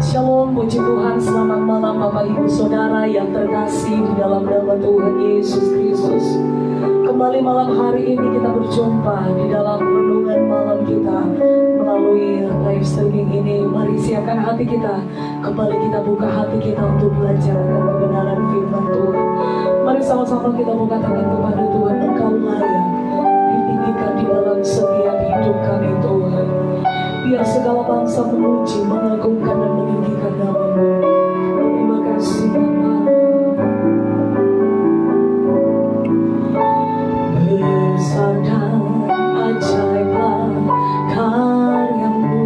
Shalom, puji Tuhan, selamat malam Bapak Ibu Saudara yang terkasih di dalam nama Tuhan Yesus Kristus. Kembali malam hari ini kita berjumpa di dalam renungan malam kita melalui live streaming ini. Mari siapkan hati kita, kembali kita buka hati kita untuk belajar akan kebenaran firman Tuhan. Mari sama-sama kita mengatakan kepada Tuhan, Engkau layak ditinggikan di dalam setiap hidup kami Tuhan. Biar segala bangsa memuji, mengagungkan dan meninggikan nama-Mu. Terima kasih Bapa. Besar dan ajaiblah karya-Mu,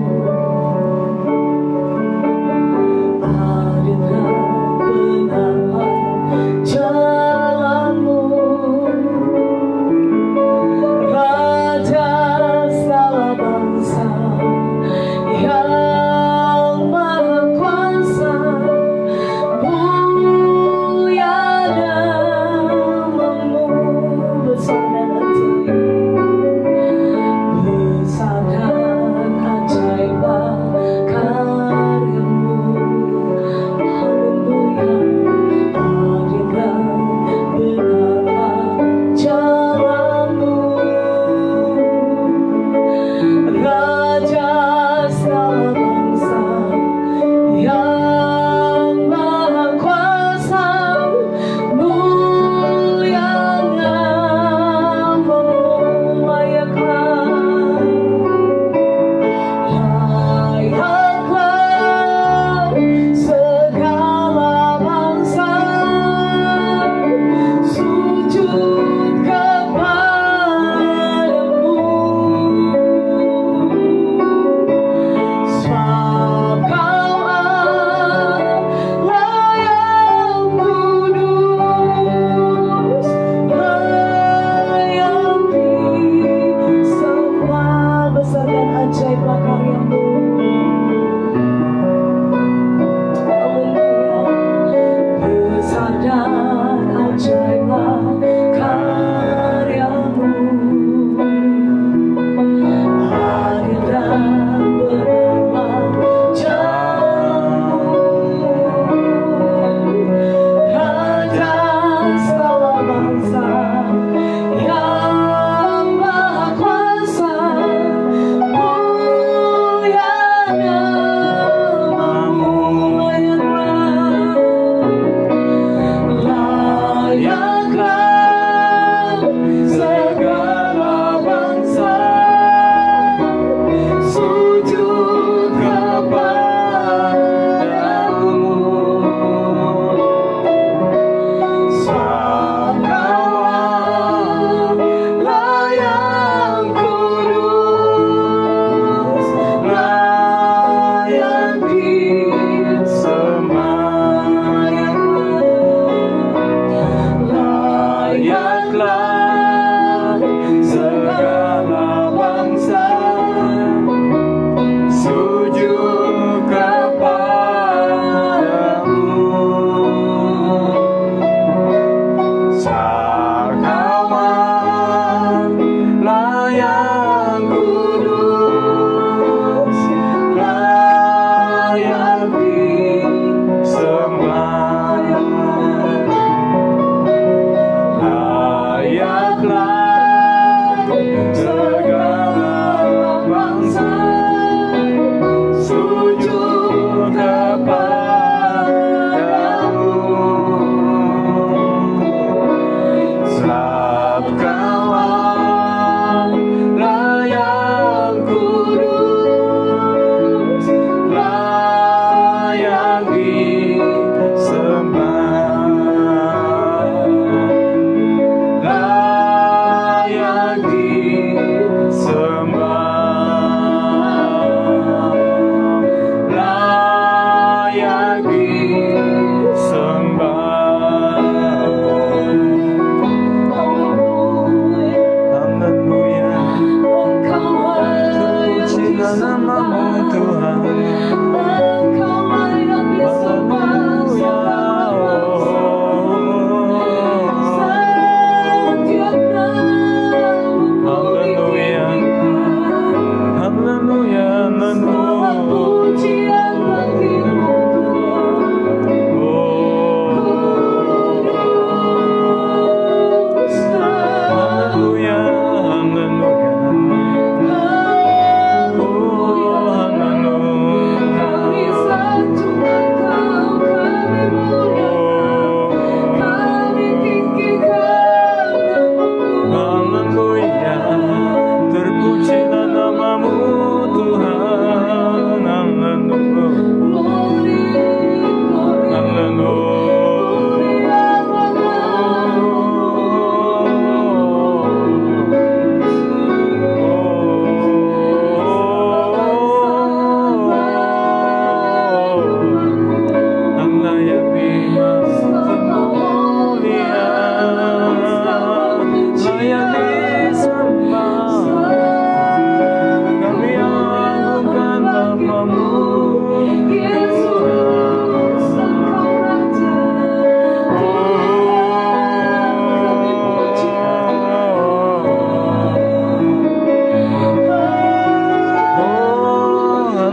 adilkah benar jalan-Mu, Raja segala bangsa yang maha kuasa,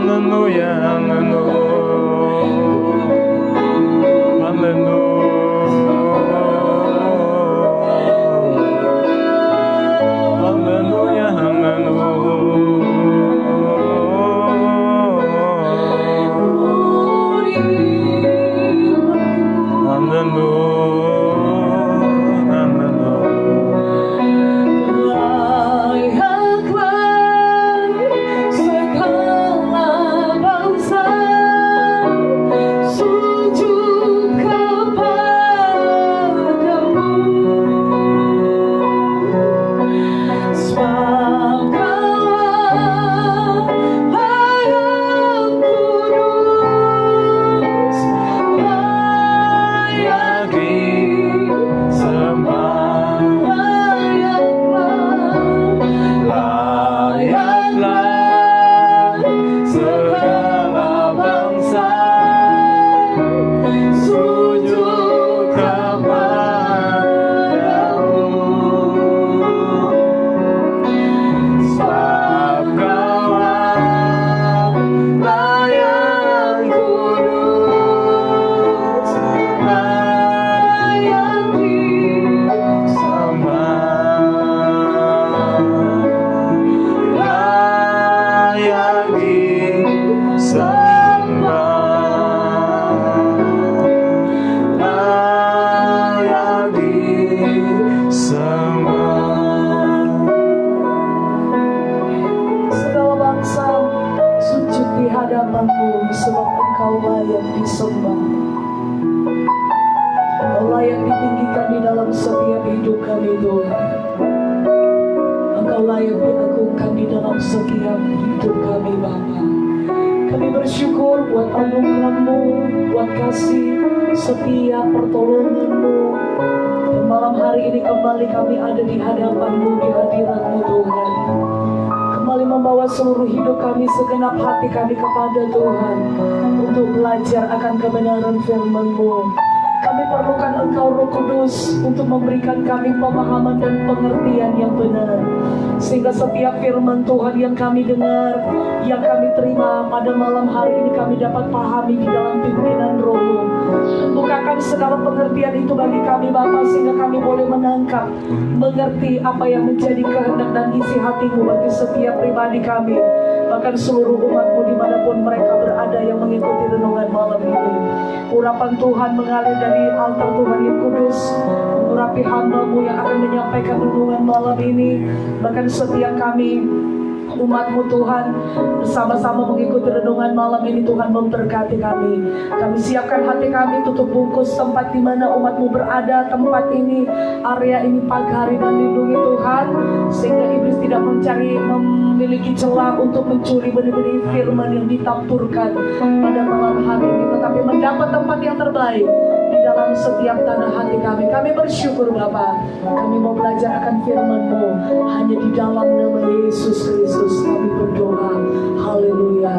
Haleluya, sebab Engkau layak disembah. Engkau layak ditinggikan di dalam setiap hidup kami Tuhan. Engkau layak diagungkan di dalam setiap hidup kami Bapa. Kami bersyukur buat anugerah-Mu, buat kasih setia pertolongan-Mu. Dan malam hari ini kembali kami ada di hadapan-Mu, di hadirat-Mu Tuhan. Kembali membawa seluruh hidup kami, segenap hati kami kepada Tuhan untuk belajar akan kebenaran firman-Mu. Kami perlukan Engkau Roh Kudus untuk memberikan kami pemahaman dan pengertian yang benar, sehingga setiap firman Tuhan yang kami dengar, yang kami terima pada malam hari ini kami dapat pahami di dalam pimpinan Roh-Mu. Bukakan segala pengertian itu bagi kami Bapa, sehingga kami boleh menangkap, mengerti apa yang menjadi kehendak dan isi hati-Mu bagi setiap pribadi kami, bahkan seluruh umat-Mu dimanapun mereka berada yang mengikuti renungan malam ini. Urapan Tuhan mengalir dari altar Tuhan yang kudus, mengurapi hamba-Mu yang akan menyampaikan renungan malam ini. Bahkan setiap kami umat-Mu Tuhan bersama-sama mengikuti renungan malam ini, Tuhan memberkati kami. Kami siapkan hati kami, tutup bungkus tempat di mana umat-Mu berada, tempat ini, area ini pagari dan lindungi Tuhan, sehingga iblis tidak memiliki celah untuk mencuri benih-benih firman yang ditampurkan pada malam hari ini, tetapi mendapat tempat yang terbaik di dalam setiap tanah hati kami. Kami bersyukur Bapa, kami mau belajar akan firman-Mu hanya di dalam nama Yesus Kristus kami berdoa. Haleluya,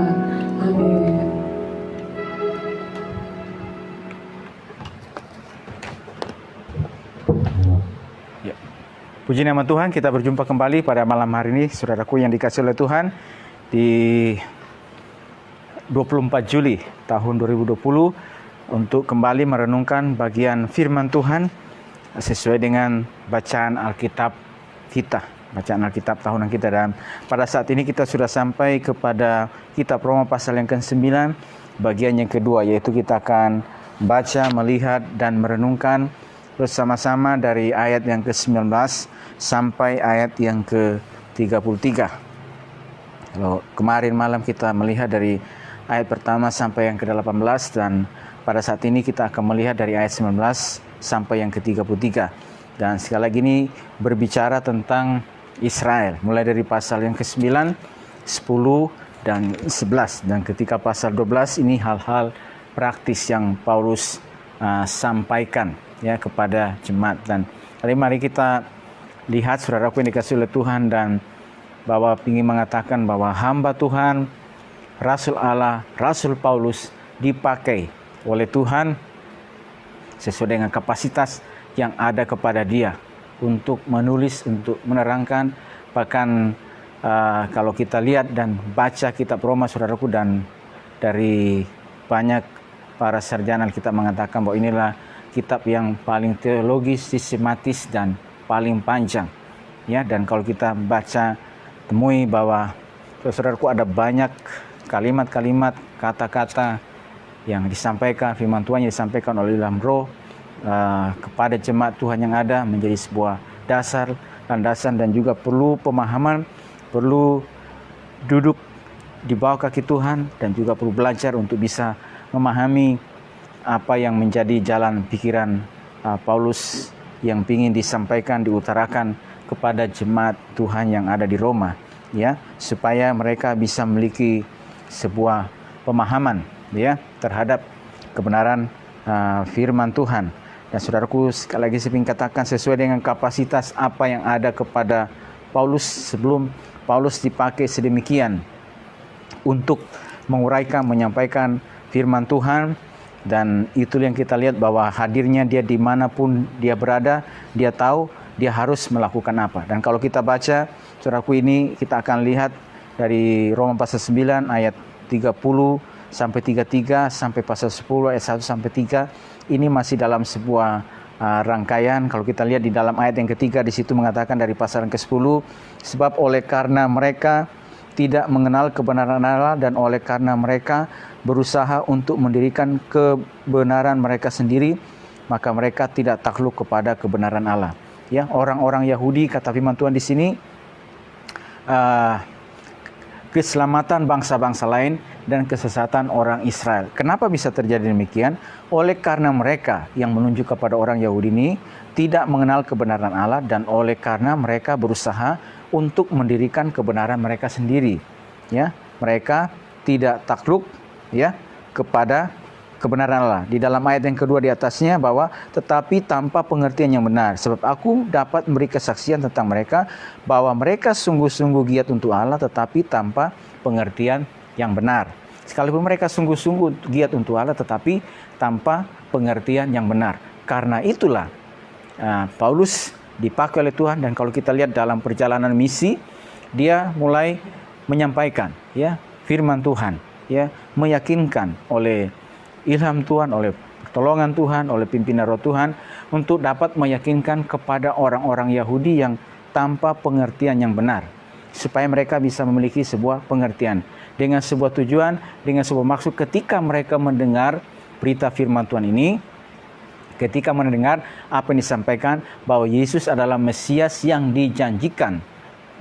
amin. Ya. Puji nama Tuhan, kita berjumpa kembali pada malam hari ini, saudaraku yang dikasihi oleh Tuhan, di 24 Juli tahun 2020 untuk kembali merenungkan bagian firman Tuhan sesuai dengan bacaan Alkitab kita, bacaan Alkitab tahunan kita. Dan pada saat ini kita sudah sampai kepada kitab Roma pasal yang ke-9, bagian yang kedua, yaitu kita akan baca, melihat, dan merenungkan bersama-sama dari ayat yang ke-19 sampai ayat yang ke-33. Kalau kemarin malam kita melihat dari ayat pertama sampai yang ke-18, dan pada saat ini kita akan melihat dari ayat 19 sampai yang ke-33. Dan sekali lagi ini berbicara tentang Israel, mulai dari pasal yang ke-9, 10, dan 11. Dan ketika pasal 12 ini hal-hal praktis yang Paulus sampaikan ya kepada jemaat. Dan mari kita lihat, saudaraku yang dikasihi oleh Tuhan, dan bahwa ingin mengatakan bahwa hamba Tuhan, Rasul Allah, Rasul Paulus dipakai oleh Tuhan sesuai dengan kapasitas yang ada kepada dia untuk menulis, untuk menerangkan, bahkan kalau kita lihat dan baca kitab Roma, saudaraku, dan dari banyak para sarjana Alkitab mengatakan bahwa inilah kitab yang paling teologis, sistematis, dan paling panjang. Ya, dan kalau kita baca, temui bahwa saudaraku ada banyak kalimat-kalimat, kata-kata yang disampaikan, firman Tuhan yang disampaikan oleh dalam Roh kepada jemaat Tuhan yang ada menjadi sebuah dasar, landasan, dan juga perlu pemahaman, perlu duduk di bawah kaki Tuhan, dan juga perlu belajar untuk bisa memahami apa yang menjadi jalan pikiran Paulus yang ingin disampaikan, diutarakan kepada jemaat Tuhan yang ada di Roma, ya, supaya mereka bisa memiliki sebuah pemahaman, ya, terhadap kebenaran firman Tuhan. Dan saudaraku, sekali lagi saya ingin katakan, sesuai dengan kapasitas apa yang ada kepada Paulus sebelum Paulus dipakai sedemikian untuk menguraikan, menyampaikan firman Tuhan. Dan itu yang kita lihat bahwa hadirnya dia dimanapun dia berada, dia tahu dia harus melakukan apa. Dan kalau kita baca, saudaraku, ini kita akan lihat dari Roma pasal 9 ayat 30 sampai 33 sampai pasal 10 ayat 1 sampai 3. Ini masih dalam sebuah rangkaian. Kalau kita lihat di dalam ayat yang ketiga, di situ mengatakan dari pasal yang ke-10, sebab oleh karena mereka tidak mengenal kebenaran Allah dan oleh karena mereka berusaha untuk mendirikan kebenaran mereka sendiri, maka mereka tidak takluk kepada kebenaran Allah. Ya, orang-orang Yahudi, kata firman Tuhan di sini, keselamatan bangsa-bangsa lain dan kesesatan orang Israel. Kenapa bisa terjadi demikian? Oleh karena mereka yang menunjuk kepada orang Yahudi ini tidak mengenal kebenaran Allah, dan oleh karena mereka berusaha untuk mendirikan kebenaran mereka sendiri. Ya, mereka tidak takluk, ya, kepada kebenaran Allah. Di dalam ayat yang kedua di atasnya bahwa tetapi tanpa pengertian yang benar, sebab aku dapat memberi kesaksian tentang mereka bahwa mereka sungguh-sungguh giat untuk Allah, tetapi tanpa pengertian yang benar. Sekalipun mereka sungguh-sungguh giat untuk Allah, tetapi tanpa pengertian yang benar. Karena itulah Paulus dipakai oleh Tuhan. Dan kalau kita lihat dalam perjalanan misi, dia mulai menyampaikan, ya, firman Tuhan, ya, meyakinkan oleh ilham Tuhan, oleh pertolongan Tuhan, oleh pimpinan Roh Tuhan, untuk dapat meyakinkan kepada orang-orang Yahudi yang tanpa pengertian yang benar, supaya mereka bisa memiliki sebuah pengertian dengan sebuah tujuan, dengan sebuah maksud. Ketika mereka mendengar berita firman Tuhan ini, ketika mendengar apa yang disampaikan bahwa Yesus adalah Mesias yang dijanjikan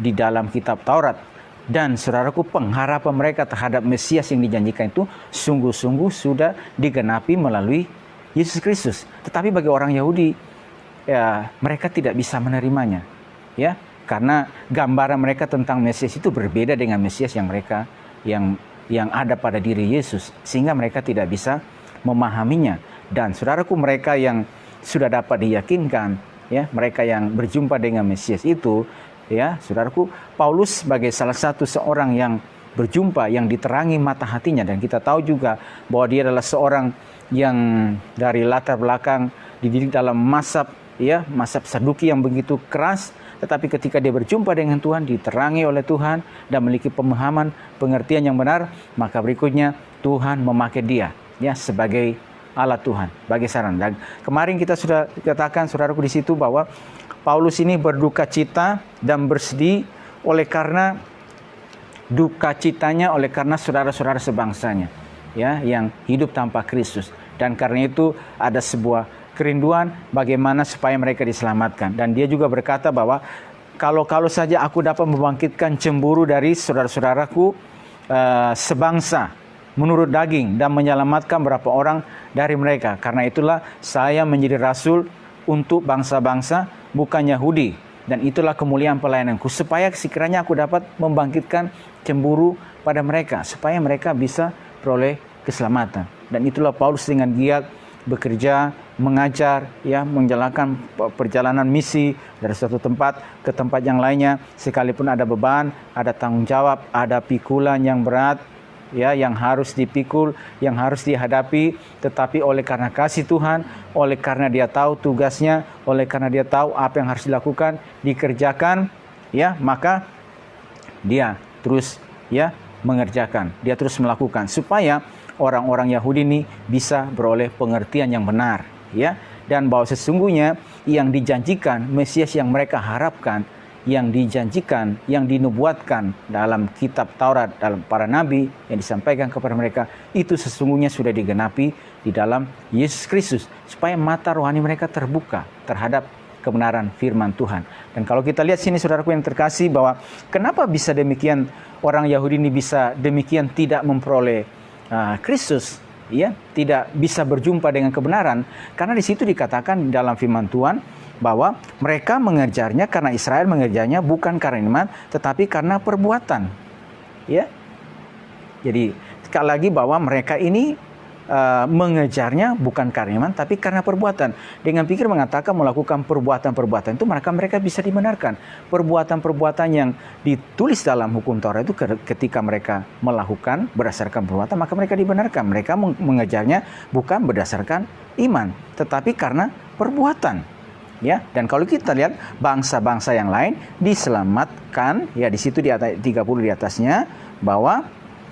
di dalam kitab Taurat, dan saudaraku, pengharapan mereka terhadap Mesias yang dijanjikan itu sungguh-sungguh sudah digenapi melalui Yesus Kristus. Tetapi bagi orang Yahudi, ya, mereka tidak bisa menerimanya, ya, karena gambaran mereka tentang Mesias itu berbeda dengan Mesias yang mereka yang ada pada diri Yesus, sehingga mereka tidak bisa memahaminya. Dan saudaraku, mereka yang sudah dapat diyakinkan, ya, mereka yang berjumpa dengan Mesias itu, ya, saudaraku, Paulus sebagai salah satu seorang yang berjumpa, yang diterangi mata hatinya. Dan kita tahu juga bahwa dia adalah seorang yang dari latar belakang dididik dalam mazhab, ya, mazhab Saduki yang begitu keras. Tetapi ketika dia berjumpa dengan Tuhan, diterangi oleh Tuhan dan memiliki pemahaman, pengertian yang benar, maka berikutnya Tuhan memakai dia, ya, sebagai alat Tuhan, bagi saran. Dan kemarin kita sudah katakan, saudaraku, di situ bahwa Paulus ini berduka cita dan bersedih oleh karena duka citanya, oleh karena saudara-saudara sebangsanya, ya, yang hidup tanpa Kristus. Dan karena itu ada sebuah kerinduan bagaimana supaya mereka diselamatkan. Dan dia juga berkata bahwa kalau saja aku dapat membangkitkan cemburu dari saudara-saudaraku sebangsa menurut daging dan menyelamatkan berapa orang dari mereka. Karena itulah saya menjadi rasul untuk bangsa-bangsa bukan Yahudi, dan itulah kemuliaan pelayananku, supaya sekiranya aku dapat membangkitkan cemburu pada mereka, supaya mereka bisa peroleh keselamatan. Dan itulah Paulus dengan giat bekerja, mengajar, ya, menjalankan perjalanan misi dari suatu tempat ke tempat yang lainnya, sekalipun ada beban, ada tanggung jawab, ada pikulan yang berat, ya, yang harus dipikul, yang harus dihadapi, tetapi oleh karena kasih Tuhan, oleh karena dia tahu tugasnya, oleh karena dia tahu apa yang harus dilakukan, dikerjakan, ya, maka dia terus mengerjakan, dia terus melakukan supaya orang-orang Yahudi ini bisa beroleh pengertian yang benar, dan bahwa sesungguhnya yang dijanjikan Mesias yang mereka harapkan, yang dijanjikan, yang dinubuatkan dalam kitab Taurat, dalam para nabi yang disampaikan kepada mereka, itu sesungguhnya sudah digenapi di dalam Yesus Kristus, supaya mata rohani mereka terbuka terhadap kebenaran firman Tuhan. Dan kalau kita lihat sini saudaraku yang terkasih, bahwa kenapa bisa demikian, orang Yahudi ini bisa demikian tidak memperoleh Kristus, tidak bisa berjumpa dengan kebenaran, karena di situ dikatakan dalam firman Tuhan bahwa mereka mengejarnya, karena Israel mengejarnya bukan karena iman, tetapi karena perbuatan. Jadi sekali lagi bahwa mereka ini mengejarnya bukan karena iman, tapi karena perbuatan. Dengan pikir mengatakan melakukan perbuatan-perbuatan itu, maka mereka bisa dibenarkan. Perbuatan-perbuatan yang ditulis dalam hukum Taurat itu ketika mereka melakukan berdasarkan perbuatan, maka mereka dibenarkan. Mereka mengejarnya bukan berdasarkan iman, tetapi karena perbuatan. Dan kalau kita lihat bangsa-bangsa yang lain diselamatkan, di situ di atas 30 di atasnya, bahwa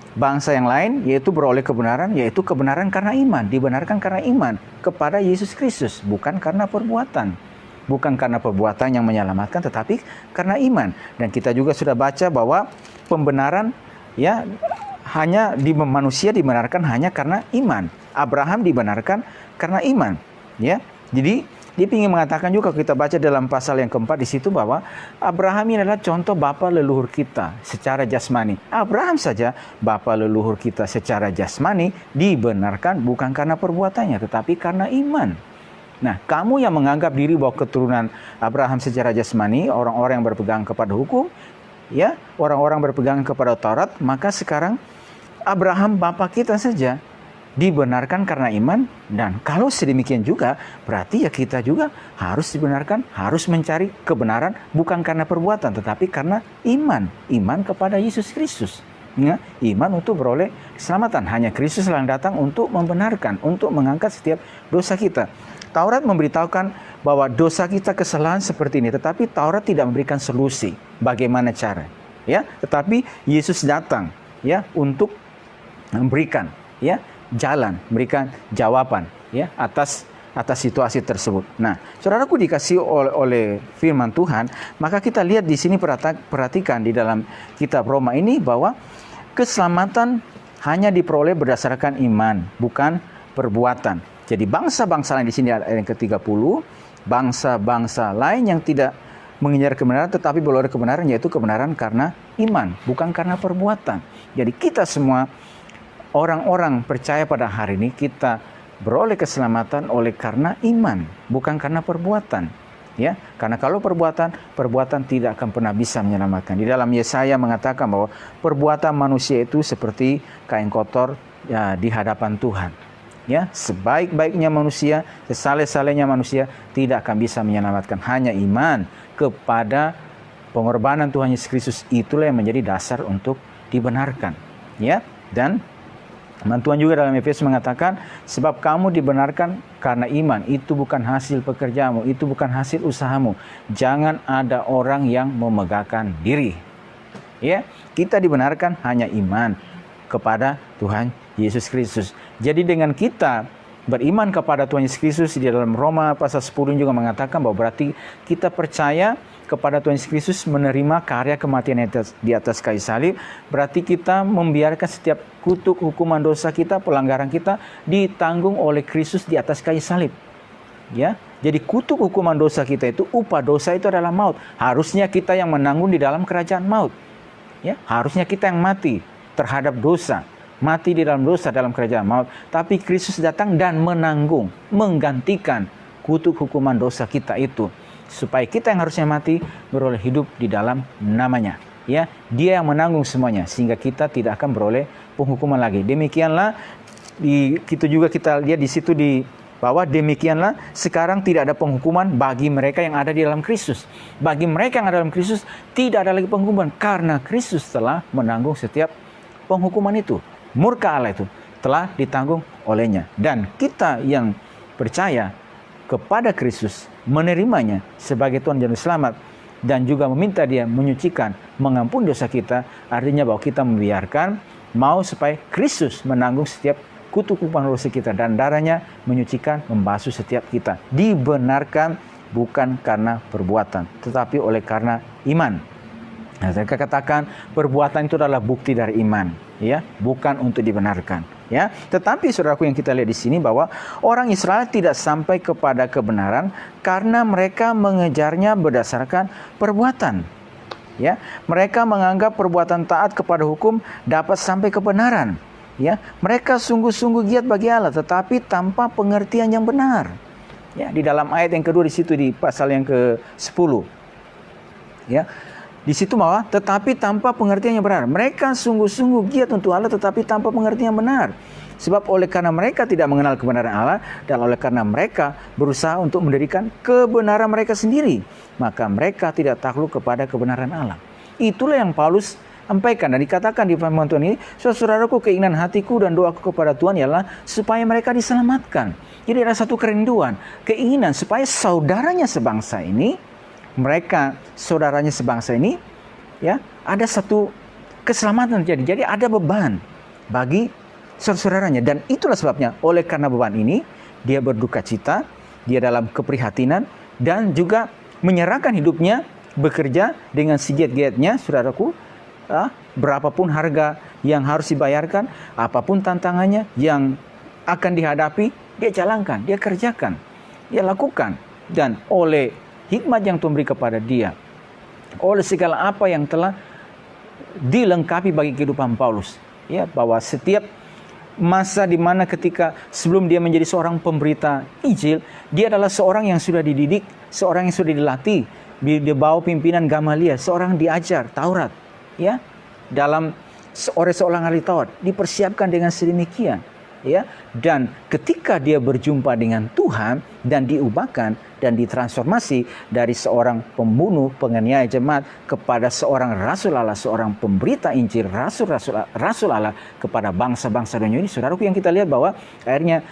bangsa yang lain yaitu beroleh kebenaran, yaitu kebenaran karena iman, dibenarkan karena iman kepada Yesus Kristus, bukan karena perbuatan. Bukan karena perbuatan yang menyelamatkan, tetapi karena iman. Dan kita juga sudah baca bahwa pembenaran hanya manusia dibenarkan hanya karena iman. Abraham dibenarkan karena iman. Jadi dia ingin mengatakan juga, kita baca dalam pasal yang keempat di situ, bahwa Abraham ini adalah contoh bapa leluhur kita secara jasmani. Abraham saja bapa leluhur kita secara jasmani dibenarkan bukan karena perbuatannya, tetapi karena iman. Nah, kamu yang menganggap diri bahwa keturunan Abraham secara jasmani, orang-orang yang berpegang kepada hukum, orang-orang berpegang kepada Taurat, maka sekarang Abraham bapa kita saja dibenarkan karena iman. Dan kalau sedemikian juga, berarti kita juga harus dibenarkan, harus mencari kebenaran bukan karena perbuatan, tetapi karena iman kepada Yesus Kristus. Iman untuk beroleh keselamatan. Hanya Kristus yang datang untuk membenarkan, untuk mengangkat setiap dosa kita. Taurat memberitahukan bahwa dosa kita kesalahan seperti ini, tetapi Taurat tidak memberikan solusi bagaimana cara. Tetapi Yesus datang untuk memberikan jalan, memberikan jawaban atas situasi tersebut. Nah, saudaraku dikasih oleh firman Tuhan, maka kita lihat di sini, perhatikan di dalam kitab Roma ini, bahwa keselamatan hanya diperoleh berdasarkan iman, bukan perbuatan. Jadi bangsa-bangsa lain di sini ayat yang ke-30, bangsa-bangsa lain yang tidak mengejar kebenaran tetapi beroleh kebenaran, yaitu kebenaran karena iman, bukan karena perbuatan. Jadi kita semua orang-orang percaya pada hari ini, kita beroleh keselamatan oleh karena iman, bukan karena perbuatan. Karena kalau perbuatan tidak akan pernah bisa menyelamatkan. Di dalam Yesaya mengatakan bahwa perbuatan manusia itu seperti kain kotor di hadapan Tuhan. Sebaik-baiknya manusia, sesaleh-salehnya manusia tidak akan bisa menyelamatkan. Hanya iman kepada pengorbanan Tuhan Yesus Kristus, itulah yang menjadi dasar untuk dibenarkan. Dan Tuhan juga dalam Efesus mengatakan, sebab kamu dibenarkan karena iman, itu bukan hasil pekerjaanmu, itu bukan hasil usahamu. Jangan ada orang yang memegahkan diri. Kita dibenarkan hanya iman kepada Tuhan Yesus Kristus. Jadi dengan kita beriman kepada Tuhan Yesus Kristus, di dalam Roma pasal 10 juga mengatakan bahwa berarti kita percaya kepada Tuhan Yesus Kristus, menerima karya kematian di atas kayu salib, berarti kita membiarkan setiap kutuk hukuman dosa kita, pelanggaran kita ditanggung oleh Kristus di atas kayu salib. Jadi kutuk hukuman dosa kita itu, upah dosa itu adalah maut. Harusnya kita yang menanggung di dalam kerajaan maut. Harusnya kita yang mati terhadap dosa, mati di dalam dosa dalam kerajaan maut. Tapi Kristus datang dan menanggung, menggantikan kutuk hukuman dosa kita itu, supaya kita yang harusnya mati beroleh hidup di dalam namanya. Dia yang menanggung semuanya, sehingga kita tidak akan beroleh penghukuman lagi. Demikianlah kita lihat di situ di bawah, demikianlah sekarang tidak ada penghukuman bagi mereka yang ada di dalam Kristus. Bagi mereka yang ada dalam Kristus tidak ada lagi penghukuman, karena Kristus telah menanggung setiap penghukuman itu. Murka Allah itu telah ditanggung olehnya. Dan kita yang percaya kepada Kristus, menerimanya sebagai Tuhan dan Juru Selamat, dan juga meminta Dia menyucikan, mengampuni dosa kita, artinya bahwa kita membiarkan mau supaya Kristus menanggung setiap kutukan dosa kita dan darahnya menyucikan, membasuh setiap kita. Dibenarkan bukan karena perbuatan, tetapi oleh karena iman. Nah, saya katakan perbuatan itu adalah bukti dari iman, ya, bukan untuk dibenarkan, ya. Tetapi saudaraku, yang kita lihat di sini bahwa orang Israel tidak sampai kepada kebenaran karena mereka mengejarnya berdasarkan perbuatan, ya. Mereka menganggap perbuatan taat kepada hukum dapat sampai kebenaran, ya. Mereka sungguh-sungguh giat bagi Allah, tetapi tanpa pengertian yang benar. Ya, di dalam ayat yang kedua di situ, di pasal yang ke-10, ya. Di situ bahwa tetapi tanpa pengertian yang benar. Mereka sungguh-sungguh giat untuk Allah tetapi tanpa pengertian yang benar. Sebab oleh karena mereka tidak mengenal kebenaran Allah dan oleh karena mereka berusaha untuk mendirikan kebenaran mereka sendiri, maka mereka tidak takluk kepada kebenaran Allah. Itulah yang Paulus sampaikan dan dikatakan di firman Tuhan ini, saudaraku, keinginan hatiku dan doaku kepada Tuhan ialah supaya mereka diselamatkan. Jadi ada satu kerinduan, keinginan supaya saudaranya sebangsa ini, mereka saudaranya sebangsa ini, ya, ada satu keselamatan terjadi. Jadi ada beban bagi saudaranya, dan itulah sebabnya oleh karena beban ini dia berduka cita, dia dalam keprihatinan dan juga menyerahkan hidupnya bekerja dengan segiat-giatnya, saudaraku. Berapapun harga yang harus dibayarkan, apapun tantangannya yang akan dihadapi, dia jalankan, dia kerjakan, dia lakukan, dan oleh hikmat yang Tuhan beri kepada dia, oleh segala apa yang telah dilengkapi bagi kehidupan Paulus, ya, bahwa setiap masa di mana ketika sebelum dia menjadi seorang pemberita Injil, dia adalah seorang yang sudah dididik, seorang yang sudah dilatih di bawah pimpinan Gamaliel, seorang diajar Taurat, ya, dalam oleh seorang ahli Taurat, dipersiapkan dengan sedemikian, ya, dan ketika dia berjumpa dengan Tuhan dan diubahkan dan ditransformasi dari seorang pembunuh, penganiaya jemaat kepada seorang rasul Allah, seorang pemberita Injil, rasul Allah kepada bangsa-bangsa dunia ini, saudaraku, yang kita lihat bahwa akhirnya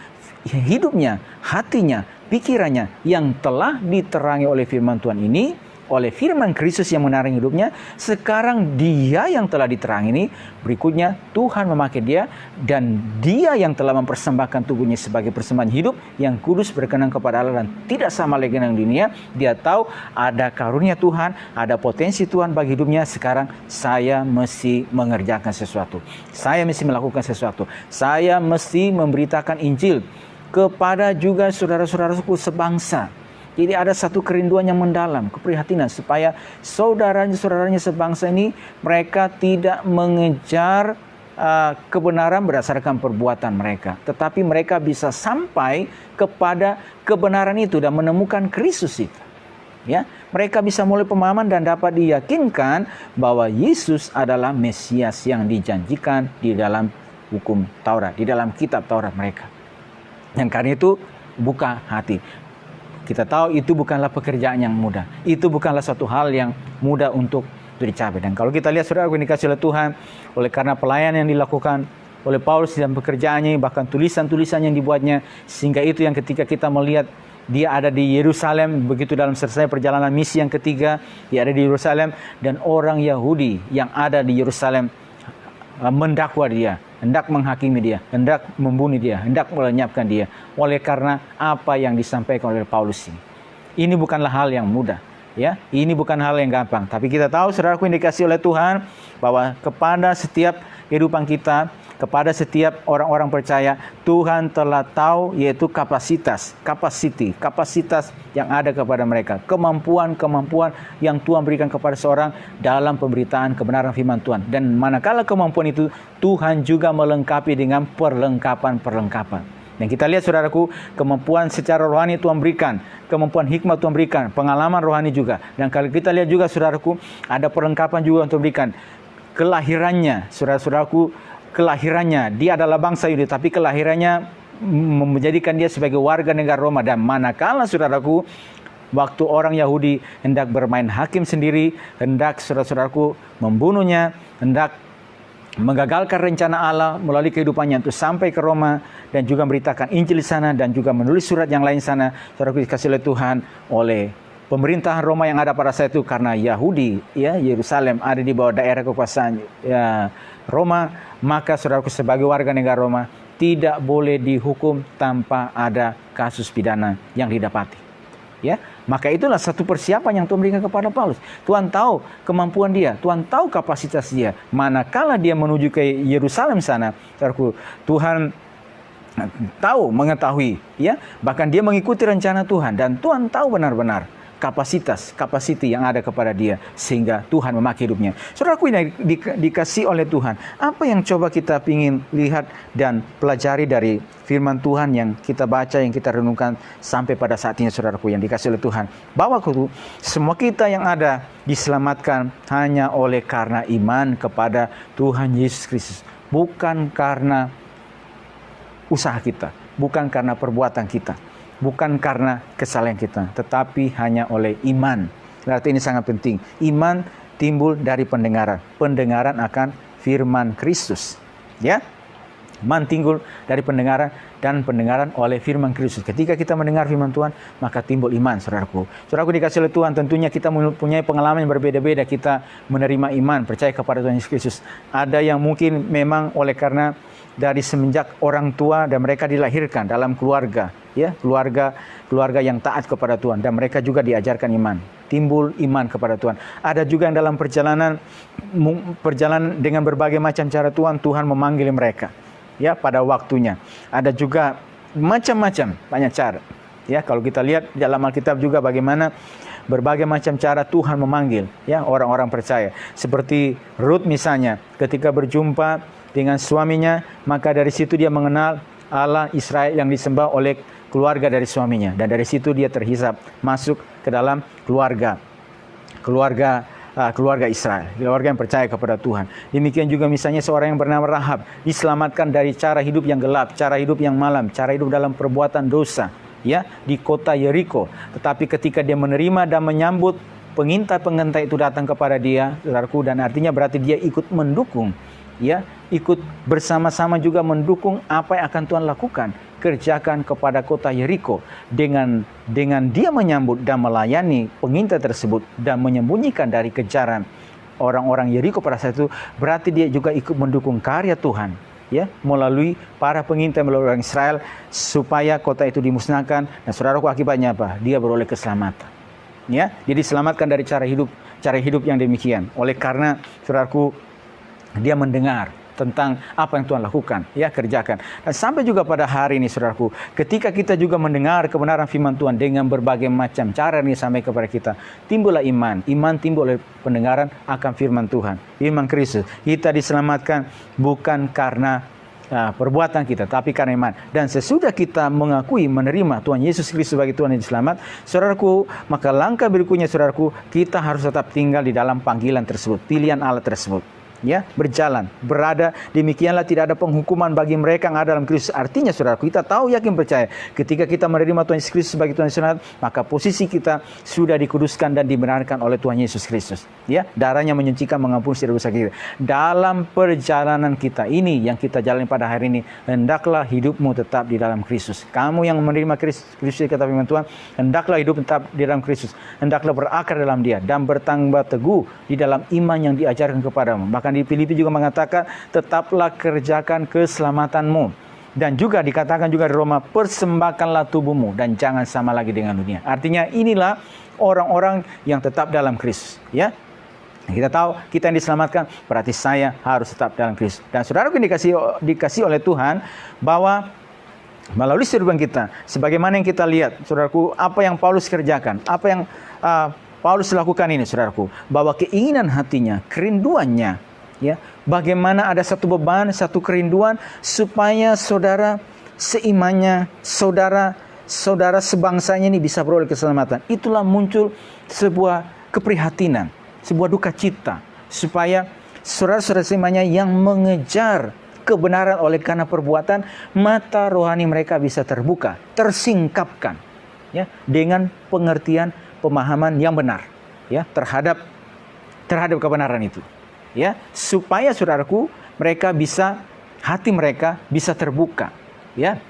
hidupnya, hatinya, pikirannya yang telah diterangi oleh firman Tuhan ini, oleh firman Kristus yang menarik hidupnya, sekarang dia yang telah diterangi ini, berikutnya Tuhan memakai dia, dan dia yang telah mempersembahkan tubuhnya sebagai persembahan hidup yang kudus berkenan kepada Allah dan tidak sama lagi dengan dunia. Dia tahu ada karunia Tuhan, ada potensi Tuhan bagi hidupnya. Sekarang saya mesti mengerjakan sesuatu, saya mesti melakukan sesuatu, saya mesti memberitakan Injil kepada juga saudara-saudaraku sebangsa. Jadi ada satu kerinduan yang mendalam, keprihatinan supaya saudaranya sebangsa ini mereka tidak mengejar kebenaran berdasarkan perbuatan mereka, tetapi mereka bisa sampai kepada kebenaran itu dan menemukan Kristus itu. Ya, mereka bisa mulai pemahaman dan dapat diyakinkan bahwa Yesus adalah Mesias yang dijanjikan di dalam hukum Taurat, di dalam kitab Taurat mereka. Dan karena itu buka hati. Kita tahu itu bukanlah pekerjaan yang mudah. Itu bukanlah suatu hal yang mudah untuk dicapai. Dan kalau kita lihat, saudara, yang dikasih oleh Tuhan, oleh karena pelayanan yang dilakukan oleh Paulus dan pekerjaannya, bahkan tulisan-tulisan yang dibuatnya, sehingga itu yang ketika kita melihat dia ada di Yerusalem, begitu dalam selesai perjalanan misi yang ketiga, dia ada di Yerusalem, dan orang Yahudi yang ada di Yerusalem mendakwa dia, hendak menghakimi dia, hendak membunuh dia, hendak melenyapkan dia, oleh karena apa yang disampaikan oleh Paulus ini. Ini bukanlah hal yang mudah, ya. Ini bukan hal yang gampang. Tapi kita tahu, saudaraku, yang dikasihi oleh Tuhan, bahwa kepada setiap kehidupan kita, kepada setiap orang-orang percaya, Tuhan telah tahu, yaitu kapasitas yang ada kepada mereka, kemampuan yang Tuhan berikan kepada seorang dalam pemberitaan kebenaran firman Tuhan. Dan manakala kemampuan itu, Tuhan juga melengkapi dengan perlengkapan. Dan kita lihat, saudaraku, kemampuan secara rohani Tuhan berikan, kemampuan hikmat Tuhan berikan, pengalaman rohani juga. Dan kalau kita lihat juga, saudaraku, ada perlengkapan juga untuk berikan. Kelahirannya, saudara-saudaraku, kelahirannya, dia adalah bangsa Yahudi, tapi kelahirannya menjadikan dia sebagai warga negara Roma. Dan manakala, saudaraku, waktu orang Yahudi hendak bermain hakim sendiri, hendak, saudara-saudaraku, membunuhnya, hendak menggagalkan rencana Allah melalui kehidupannya untuk sampai ke Roma dan juga memberitakan Injil di sana dan juga menulis surat yang lain sana, saudaraku dikasih oleh Tuhan, oleh pemerintahan Roma yang ada pada saat itu, karena Yahudi, ya, Yerusalem ada di bawah daerah kekuasaan ya, Roma, maka saudaraku sebagai warga negara Roma tidak boleh dihukum tanpa ada kasus pidana yang didapati. Ya, maka itulah satu persiapan yang Tuhan berikan kepada Paulus. Tuhan tahu kemampuan dia, Tuhan tahu kapasitas dia. Manakala dia menuju ke Yerusalem sana, saudaraku, Tuhan tahu, mengetahui, ya, bahkan dia mengikuti rencana Tuhan, dan Tuhan tahu benar-benar kapasiti yang ada kepada dia, sehingga Tuhan memakai hidupnya. Saudaraku, ini dikasih oleh Tuhan. Apa yang coba kita ingin lihat dan pelajari dari firman Tuhan yang kita baca, yang kita renungkan sampai pada saat ini, saudaraku, yang dikasih oleh Tuhan, bahwa semua kita yang ada diselamatkan hanya oleh karena iman kepada Tuhan Yesus Kristus, bukan karena usaha kita, bukan karena perbuatan kita, bukan karena kesalahan kita, tetapi hanya oleh iman. Berarti ini sangat penting. Iman timbul dari pendengaran. Pendengaran akan firman Kristus. Ya, iman timbul dari pendengaran, dan pendengaran oleh firman Kristus. Ketika kita mendengar firman Tuhan, maka timbul iman, saudaraku. Saudaraku dikasih oleh Tuhan, tentunya kita mempunyai pengalaman yang berbeda-beda. Kita menerima iman, percaya kepada Tuhan Yesus Kristus. Ada yang mungkin memang oleh karena dari semenjak orang tua dan mereka dilahirkan dalam keluarga, ya, keluarga yang taat kepada Tuhan, dan mereka juga diajarkan iman, timbul iman kepada Tuhan. Ada juga yang dalam perjalanan dengan berbagai macam cara Tuhan memanggil mereka, ya, pada waktunya. Ada juga macam-macam, banyak cara. Ya, kalau kita lihat dalam Alkitab juga bagaimana berbagai macam cara Tuhan memanggil, ya, orang-orang percaya. Seperti Rut misalnya, ketika berjumpa dengan suaminya, maka dari situ dia mengenal Allah Israel yang disembah oleh keluarga dari suaminya, dan dari situ dia terhisap masuk ke dalam keluarga Israel, keluarga yang percaya kepada Tuhan. Demikian juga misalnya seorang yang bernama Rahab diselamatkan dari cara hidup yang gelap, cara hidup yang malam, cara hidup dalam perbuatan dosa, ya, di kota Yeriko. Tetapi ketika dia menerima dan menyambut pengintai-pengintai itu datang kepada dia, saudaraku, dan artinya berarti dia ikut mendukung, ya, ikut bersama-sama juga mendukung apa yang akan Tuhan lakukan, kerjakan kepada kota Yeriko, dengan dia menyambut dan melayani pengintai tersebut dan menyembunyikan dari kejaran orang-orang Yeriko pada saat itu, berarti dia juga ikut mendukung karya Tuhan, ya, melalui para pengintai, melalui orang Israel, supaya kota itu dimusnahkan. Dan saudaraku, akibatnya apa? Dia beroleh keselamatan, ya. Jadi selamatkan dari cara hidup yang demikian, oleh karena saudaraku dia mendengar tentang apa yang Tuhan lakukan, ya, kerjakan. Dan sampai juga pada hari ini, saudaraku, ketika kita juga mendengar kebenaran firman Tuhan dengan berbagai macam cara yang disampaikan kepada kita, timbullah iman. Iman timbul oleh pendengaran akan firman Tuhan, firman Kristus. Kita diselamatkan bukan karena perbuatan kita, tapi karena iman. Dan sesudah kita mengakui, menerima Tuhan Yesus Kristus sebagai Tuhan yang selamat, saudaraku, maka langkah berikutnya, saudaraku, kita harus tetap tinggal di dalam panggilan tersebut, pilihan Allah tersebut, ya, berjalan, berada. Demikianlah tidak ada penghukuman bagi mereka yang ada dalam Kristus. Artinya, saudaraku, kita tahu, yakin, percaya, ketika kita menerima Tuhan Yesus Kristus sebagai Tuhan yang selamat, maka posisi kita sudah dikuduskan dan dibenarkan oleh Tuhan Yesus Kristus, ya. Darahnya menyucikan, mengampuni segala dosa kita. Dalam perjalanan kita ini yang kita jalani pada hari ini, hendaklah hidupmu tetap di dalam Kristus. Kamu yang menerima Kristus, kata firman Tuhan, hendaklah hidup tetap di dalam Kristus, hendaklah berakar dalam Dia dan bertambah teguh di dalam iman yang diajarkan kepadamu. Bahkan di Filipi juga mengatakan, tetaplah kerjakan keselamatanmu. Dan juga dikatakan juga di Roma, persembahkanlah tubuhmu dan jangan sama lagi dengan dunia. Artinya inilah orang-orang yang tetap dalam Kristus, ya. Kita tahu kita yang diselamatkan, berarti saya harus tetap dalam Kristus. Dan saudaraku yang dikasih oleh Tuhan, bahwa melalui kehidupan kita, sebagaimana yang kita lihat, saudaraku, apa yang Paulus kerjakan, apa yang Paulus lakukan ini, saudaraku, bahwa keinginan hatinya, kerinduannya, ya, bagaimana ada satu beban, satu kerinduan supaya saudara seimannya, saudara sebangsanya ini bisa beroleh keselamatan. Itulah muncul sebuah keprihatinan, sebuah duka cita, supaya saudara-saudara seimannya yang mengejar kebenaran oleh karena perbuatan, mata rohani mereka bisa terbuka, tersingkapkan, ya, dengan pengertian, pemahaman yang benar, ya, terhadap kebenaran itu. Ya, supaya saudaraku, hati mereka bisa terbuka, ya,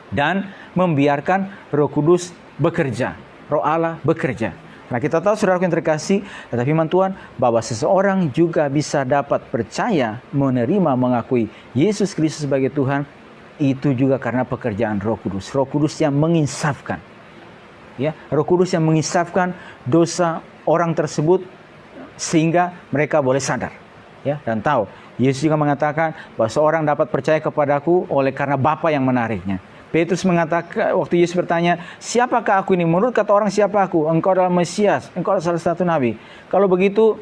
dan membiarkan Roh Kudus bekerja, Roh Allah bekerja. Nah, kita tahu saudaraku yang terkasih, kata firman Tuhan bahwa seseorang juga bisa dapat percaya, menerima, mengakui Yesus Kristus sebagai Tuhan, itu juga karena pekerjaan Roh Kudus. Roh Kudus yang menginsafkan. Ya, Roh Kudus yang menginsafkan dosa orang tersebut sehingga mereka boleh sadar. Ya, dan tahu. Yesus juga mengatakan bahwa seorang dapat percaya kepadaku oleh karena Bapa yang menariknya. Petrus mengatakan, waktu Yesus bertanya, siapakah aku ini? Menurut kata orang, siapa aku? Engkau adalah Mesias, engkau adalah salah satu nabi. Kalau begitu,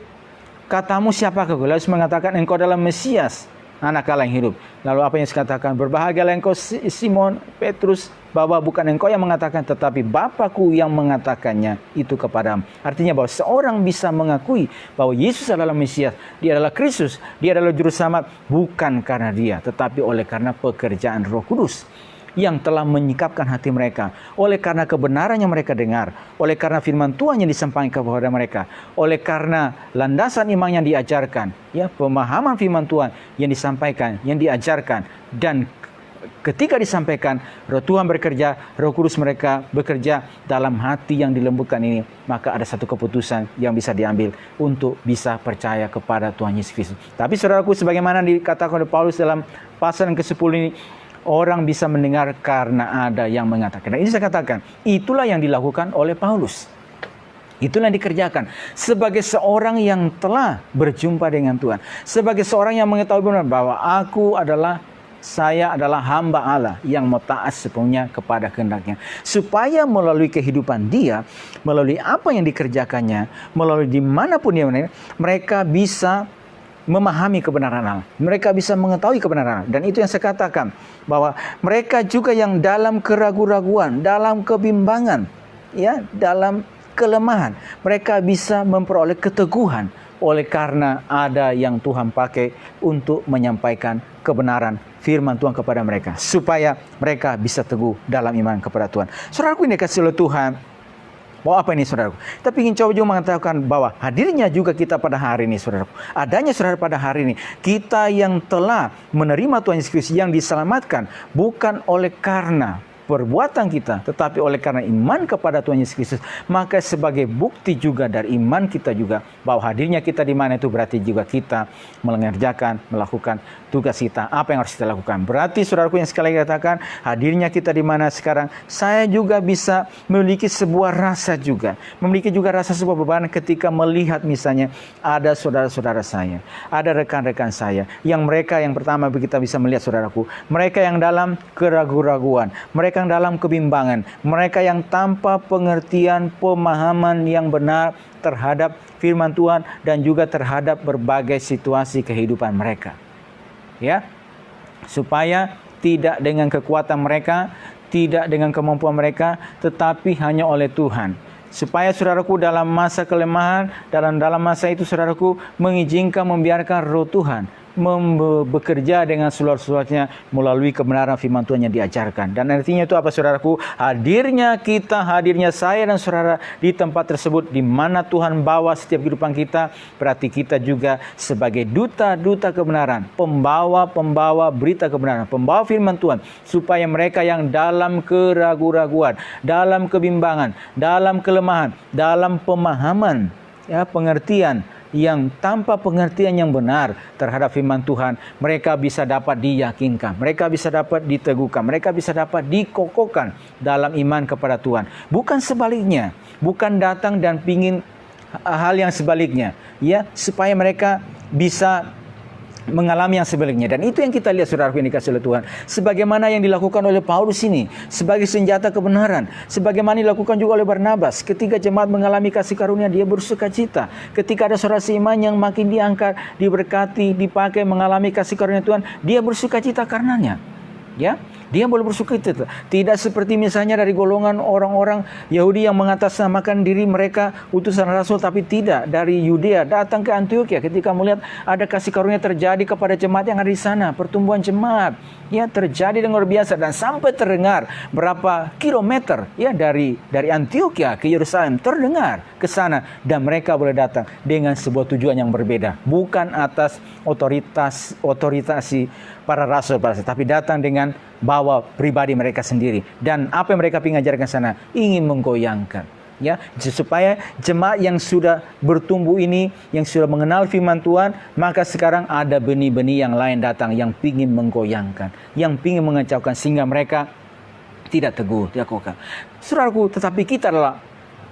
katamu siapakah aku? Lalu Yesus mengatakan, engkau adalah Mesias, anak Allah yang hidup. Lalu apa yang Yesus katakan? Berbahagialah engkau Simon, Petrus, bahwa bukan engkau yang mengatakan, tetapi Bapakku yang mengatakannya itu kepadamu. Artinya bahwa seorang bisa mengakui bahwa Yesus adalah Mesias, dia adalah Kristus, dia adalah Juru Selamat, bukan karena dia, tetapi oleh karena pekerjaan Roh Kudus yang telah menyikapkan hati mereka, oleh karena kebenaran yang mereka dengar, oleh karena firman Tuhan yang disampaikan kepada mereka, oleh karena landasan iman yang diajarkan, ya, pemahaman firman Tuhan yang disampaikan, yang diajarkan, dan ketika disampaikan, Roh Tuhan bekerja, Roh Kudus mereka bekerja dalam hati yang dilembutkan ini, maka ada satu keputusan yang bisa diambil untuk bisa percaya kepada Tuhan Yesus Kristus. Tapi saudaraku, sebagaimana dikatakan oleh Paulus dalam pasal yang ke-10 ini, orang bisa mendengar karena ada yang mengatakan. Dan ini saya katakan, itulah yang dilakukan oleh Paulus. Itulah yang dikerjakan. Sebagai seorang yang telah berjumpa dengan Tuhan. Sebagai seorang yang mengetahui benar bahwa saya adalah hamba Allah yang mau taat sepenuhnya kepada kehendaknya. Supaya melalui kehidupan dia, melalui apa yang dikerjakannya, melalui dimanapun dia berada, mereka bisa memahami kebenaran Allah. Mereka bisa mengetahui kebenaran Allah. Dan itu yang saya katakan, bahwa mereka juga yang dalam keraguan-raguan, dalam kebimbangan, ya, dalam kelemahan, mereka bisa memperoleh keteguhan oleh karena ada yang Tuhan pakai untuk menyampaikan kebenaran firman Tuhan kepada mereka, supaya mereka bisa teguh dalam iman kepada Tuhan. Saudaraku ini kasih oleh Tuhan, mau apa ini saudaraku? Kita ingin coba juga mengatakan bahwa hadirnya juga kita pada hari ini saudaraku. Adanya saudara pada hari ini. Kita yang telah menerima Tuhan Yesus Kristus, yang diselamatkan bukan oleh karena perbuatan kita, tetapi oleh karena iman kepada Tuhan Yesus Kristus. Maka sebagai bukti juga dari iman kita juga, bahwa hadirnya kita di mana itu berarti juga kita mengerjakan, melakukan tugas kita. Apa yang harus kita lakukan? Berarti saudaraku yang sekali lagi katakan, hadirnya kita di mana sekarang, saya juga bisa memiliki sebuah rasa juga. Memiliki juga rasa sebuah beban ketika melihat misalnya ada saudara-saudara saya, ada rekan-rekan saya, yang mereka yang pertama kita bisa melihat saudaraku, mereka yang dalam keraguan-raguan, mereka yang dalam kebimbangan, mereka yang tanpa pengertian, pemahaman yang benar terhadap firman Tuhan dan juga terhadap berbagai situasi kehidupan mereka. Ya, supaya tidak dengan kekuatan mereka, tidak dengan kemampuan mereka, tetapi hanya oleh Tuhan. Supaya saudaraku dalam masa kelemahan, dalam masa itu saudaraku mengizinkan, membiarkan Roh Tuhan bekerja dengan seluruh-seluruhnya melalui kebenaran firman Tuhan yang diajarkan. Dan artinya itu apa saudaraku? Hadirnya kita, hadirnya saya dan saudara di tempat tersebut di mana Tuhan bawa setiap kehidupan kita, berarti kita juga sebagai duta-duta kebenaran, pembawa berita kebenaran, pembawa firman Tuhan, supaya mereka yang dalam keraguan-raguan, dalam kebimbangan, dalam kelemahan, dalam pemahaman, ya, pengertian yang tanpa pengertian yang benar terhadap firman Tuhan, mereka bisa dapat diyakinkan, mereka bisa dapat diteguhkan, mereka bisa dapat dikokohkan dalam iman kepada Tuhan. Bukan sebaliknya, bukan datang dan pingin hal yang sebaliknya, ya, supaya mereka bisa mengalami yang sebaliknya. Dan itu yang kita lihat saudaraku yang dikasihi oleh Tuhan, sebagaimana yang dilakukan oleh Paulus ini sebagai senjata kebenaran, sebagaimana dilakukan juga oleh Barnabas. Ketika jemaat mengalami kasih karunia, dia bersukacita. Ketika ada saudara seiman yang makin diangkat, diberkati, dipakai, mengalami kasih karunia Tuhan, dia bersukacita karenanya. Ya, dia boleh bersukacita. Tidak seperti misalnya dari golongan orang-orang Yahudi yang mengatasnamakan diri mereka utusan rasul, tapi tidak, dari Yudea datang ke Antioquia ketika melihat ada kasih karunia terjadi kepada jemaat yang ada di sana, pertumbuhan jemaat ya terjadi dengan luar biasa, dan sampai terdengar berapa kilometer ya dari Antioquia ke Yerusalem, terdengar ke sana, dan mereka boleh datang dengan sebuah tujuan yang berbeda, bukan atas otoritasi para rasul, tapi datang dengan bawa pribadi mereka sendiri. Dan apa yang mereka ingin ajarkan sana, ingin menggoyangkan, Ya, supaya jemaat yang sudah bertumbuh ini, yang sudah mengenal firman Tuhan, maka sekarang ada benih-benih yang lain datang yang ingin menggoyangkan, yang ingin mengacaukan, sehingga mereka tidak teguh, tidak kokoh. Saudaraku, tetapi kita adalah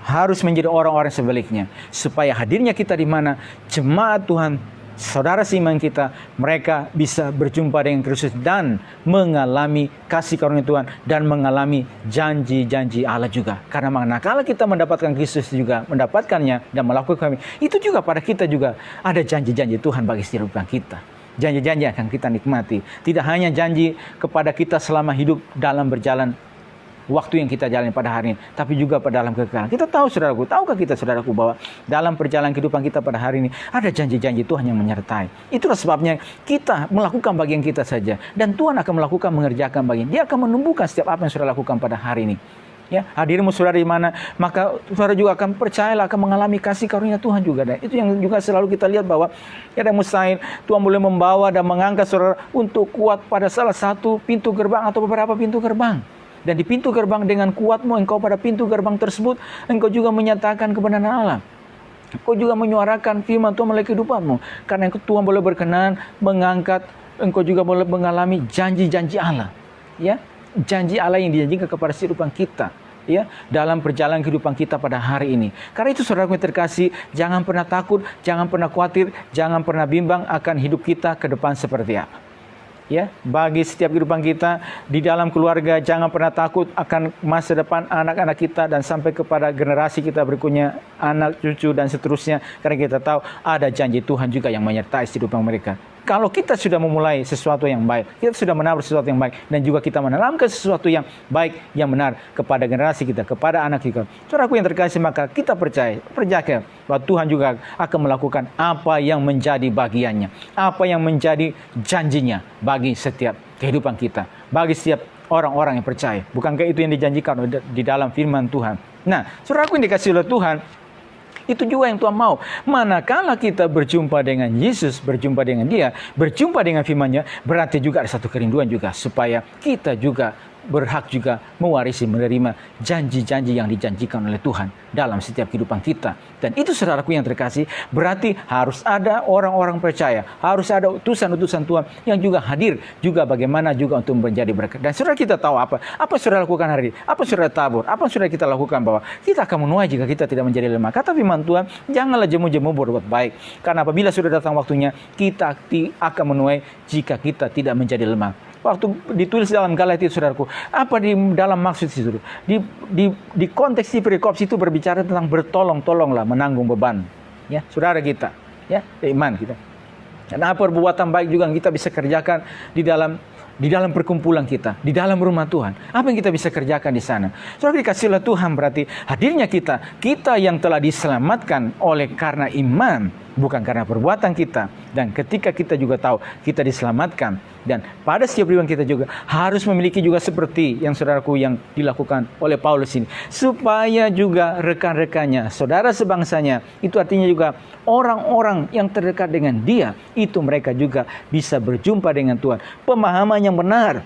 harus menjadi orang-orang sebaliknya, supaya hadirnya kita di mana jemaat Tuhan, saudara seiman kita, mereka bisa berjumpa dengan Kristus dan mengalami kasih karunia Tuhan dan mengalami janji-janji Allah juga. Karena manakala kita mendapatkan Kristus juga, mendapatkannya dan melakukannya, itu juga pada kita juga ada janji-janji Tuhan bagi setiap kita. Janji-janji akan kita nikmati. Tidak hanya janji kepada kita selama hidup dalam berjalan waktu yang kita jalani pada hari ini, tapi juga pada dalam kekekalan. Kita tahu, saudaraku, tahukah kita, saudaraku, bahwa dalam perjalanan kehidupan kita pada hari ini ada janji-janji Tuhan yang menyertai. Itulah sebabnya kita melakukan bagian kita saja, dan Tuhan akan melakukan, mengerjakan bagian. Dia akan menumbuhkan setiap apa yang saudara lakukan pada hari ini. Ya, hadirmu saudara di mana, maka saudara juga akan percayalah akan mengalami kasih karunia Tuhan juga. Dan itu yang juga selalu kita lihat bahwa ada mustahil Tuhan boleh membawa dan mengangkat saudara untuk kuat pada salah satu pintu gerbang atau beberapa pintu gerbang. Dan di pintu gerbang dengan kuatmu engkau pada pintu gerbang tersebut, engkau juga menyatakan kebenaran Allah. Engkau juga menyuarakan firman Tuhan melalui kehidupanmu. Karena Tuhan boleh berkenan mengangkat, engkau juga boleh mengalami janji-janji Allah. Ya, janji Allah yang dijanjikan kepada kehidupan kita. Ya, dalam perjalanan kehidupan kita pada hari ini. Karena itu saudaraku yang terkasih, jangan pernah takut, jangan pernah khawatir, jangan pernah bimbang akan hidup kita ke depan seperti apa. Ya, bagi setiap kehidupan kita di dalam keluarga, jangan pernah takut akan masa depan anak-anak kita dan sampai kepada generasi kita berikutnya, anak, cucu dan seterusnya, karena kita tahu ada janji Tuhan juga yang menyertai kehidupan mereka. Kalau kita sudah memulai sesuatu yang baik, kita sudah menabur sesuatu yang baik, dan juga kita menanamkan sesuatu yang baik, yang benar kepada generasi kita, kepada anak kita. Saudaraku yang terkasih, maka kita percaya bahwa Tuhan juga akan melakukan apa yang menjadi bagiannya, apa yang menjadi janjinya bagi setiap kehidupan kita, bagi setiap orang-orang yang percaya. Bukankah itu yang dijanjikan di dalam firman Tuhan? Nah, saudaraku yang dikasihi oleh Tuhan, itu juga yang Tuhan mau. Manakala kita berjumpa dengan Yesus, berjumpa dengan Dia, berjumpa dengan firman-Nya, berarti juga ada satu kerinduan juga, supaya kita juga berhak juga mewarisi, menerima janji-janji yang dijanjikan oleh Tuhan dalam setiap kehidupan kita. Dan itu saudaraku yang terkasih, berarti harus ada orang-orang percaya, harus ada utusan-utusan Tuhan yang juga hadir juga bagaimana juga untuk menjadi berkat. Dan saudara kita tahu apa saudara lakukan hari ini, apa saudara tabur, apa saudara kita lakukan, bahwa kita akan menuai jika kita tidak menjadi lemah. Kata firman Tuhan, janganlah jemu-jemu berbuat baik, karena apabila sudah datang waktunya, kita akan menuai jika kita tidak menjadi lemah. Waktu ditulis dalam Galatia, saudaraku, apa di dalam maksud itu? Di konteks di perikop itu berbicara tentang bertolong-tolonglah menanggung beban, ya, saudara kita, ya, iman kita. Dan apa perbuatan baik juga yang kita bisa kerjakan di dalam perkumpulan kita, di dalam rumah Tuhan. Apa yang kita bisa kerjakan di sana? Saudara dikasih oleh Tuhan, berarti hadirnya kita yang telah diselamatkan oleh karena iman, bukan karena perbuatan kita. Dan ketika kita juga tahu kita diselamatkan, dan pada setiap pribadi kita juga harus memiliki juga seperti yang saudaraku yang dilakukan oleh Paulus ini, supaya juga rekan-rekannya, saudara sebangsanya, itu artinya juga orang-orang yang terdekat dengan dia, itu mereka juga bisa berjumpa dengan Tuhan. Pemahaman yang benar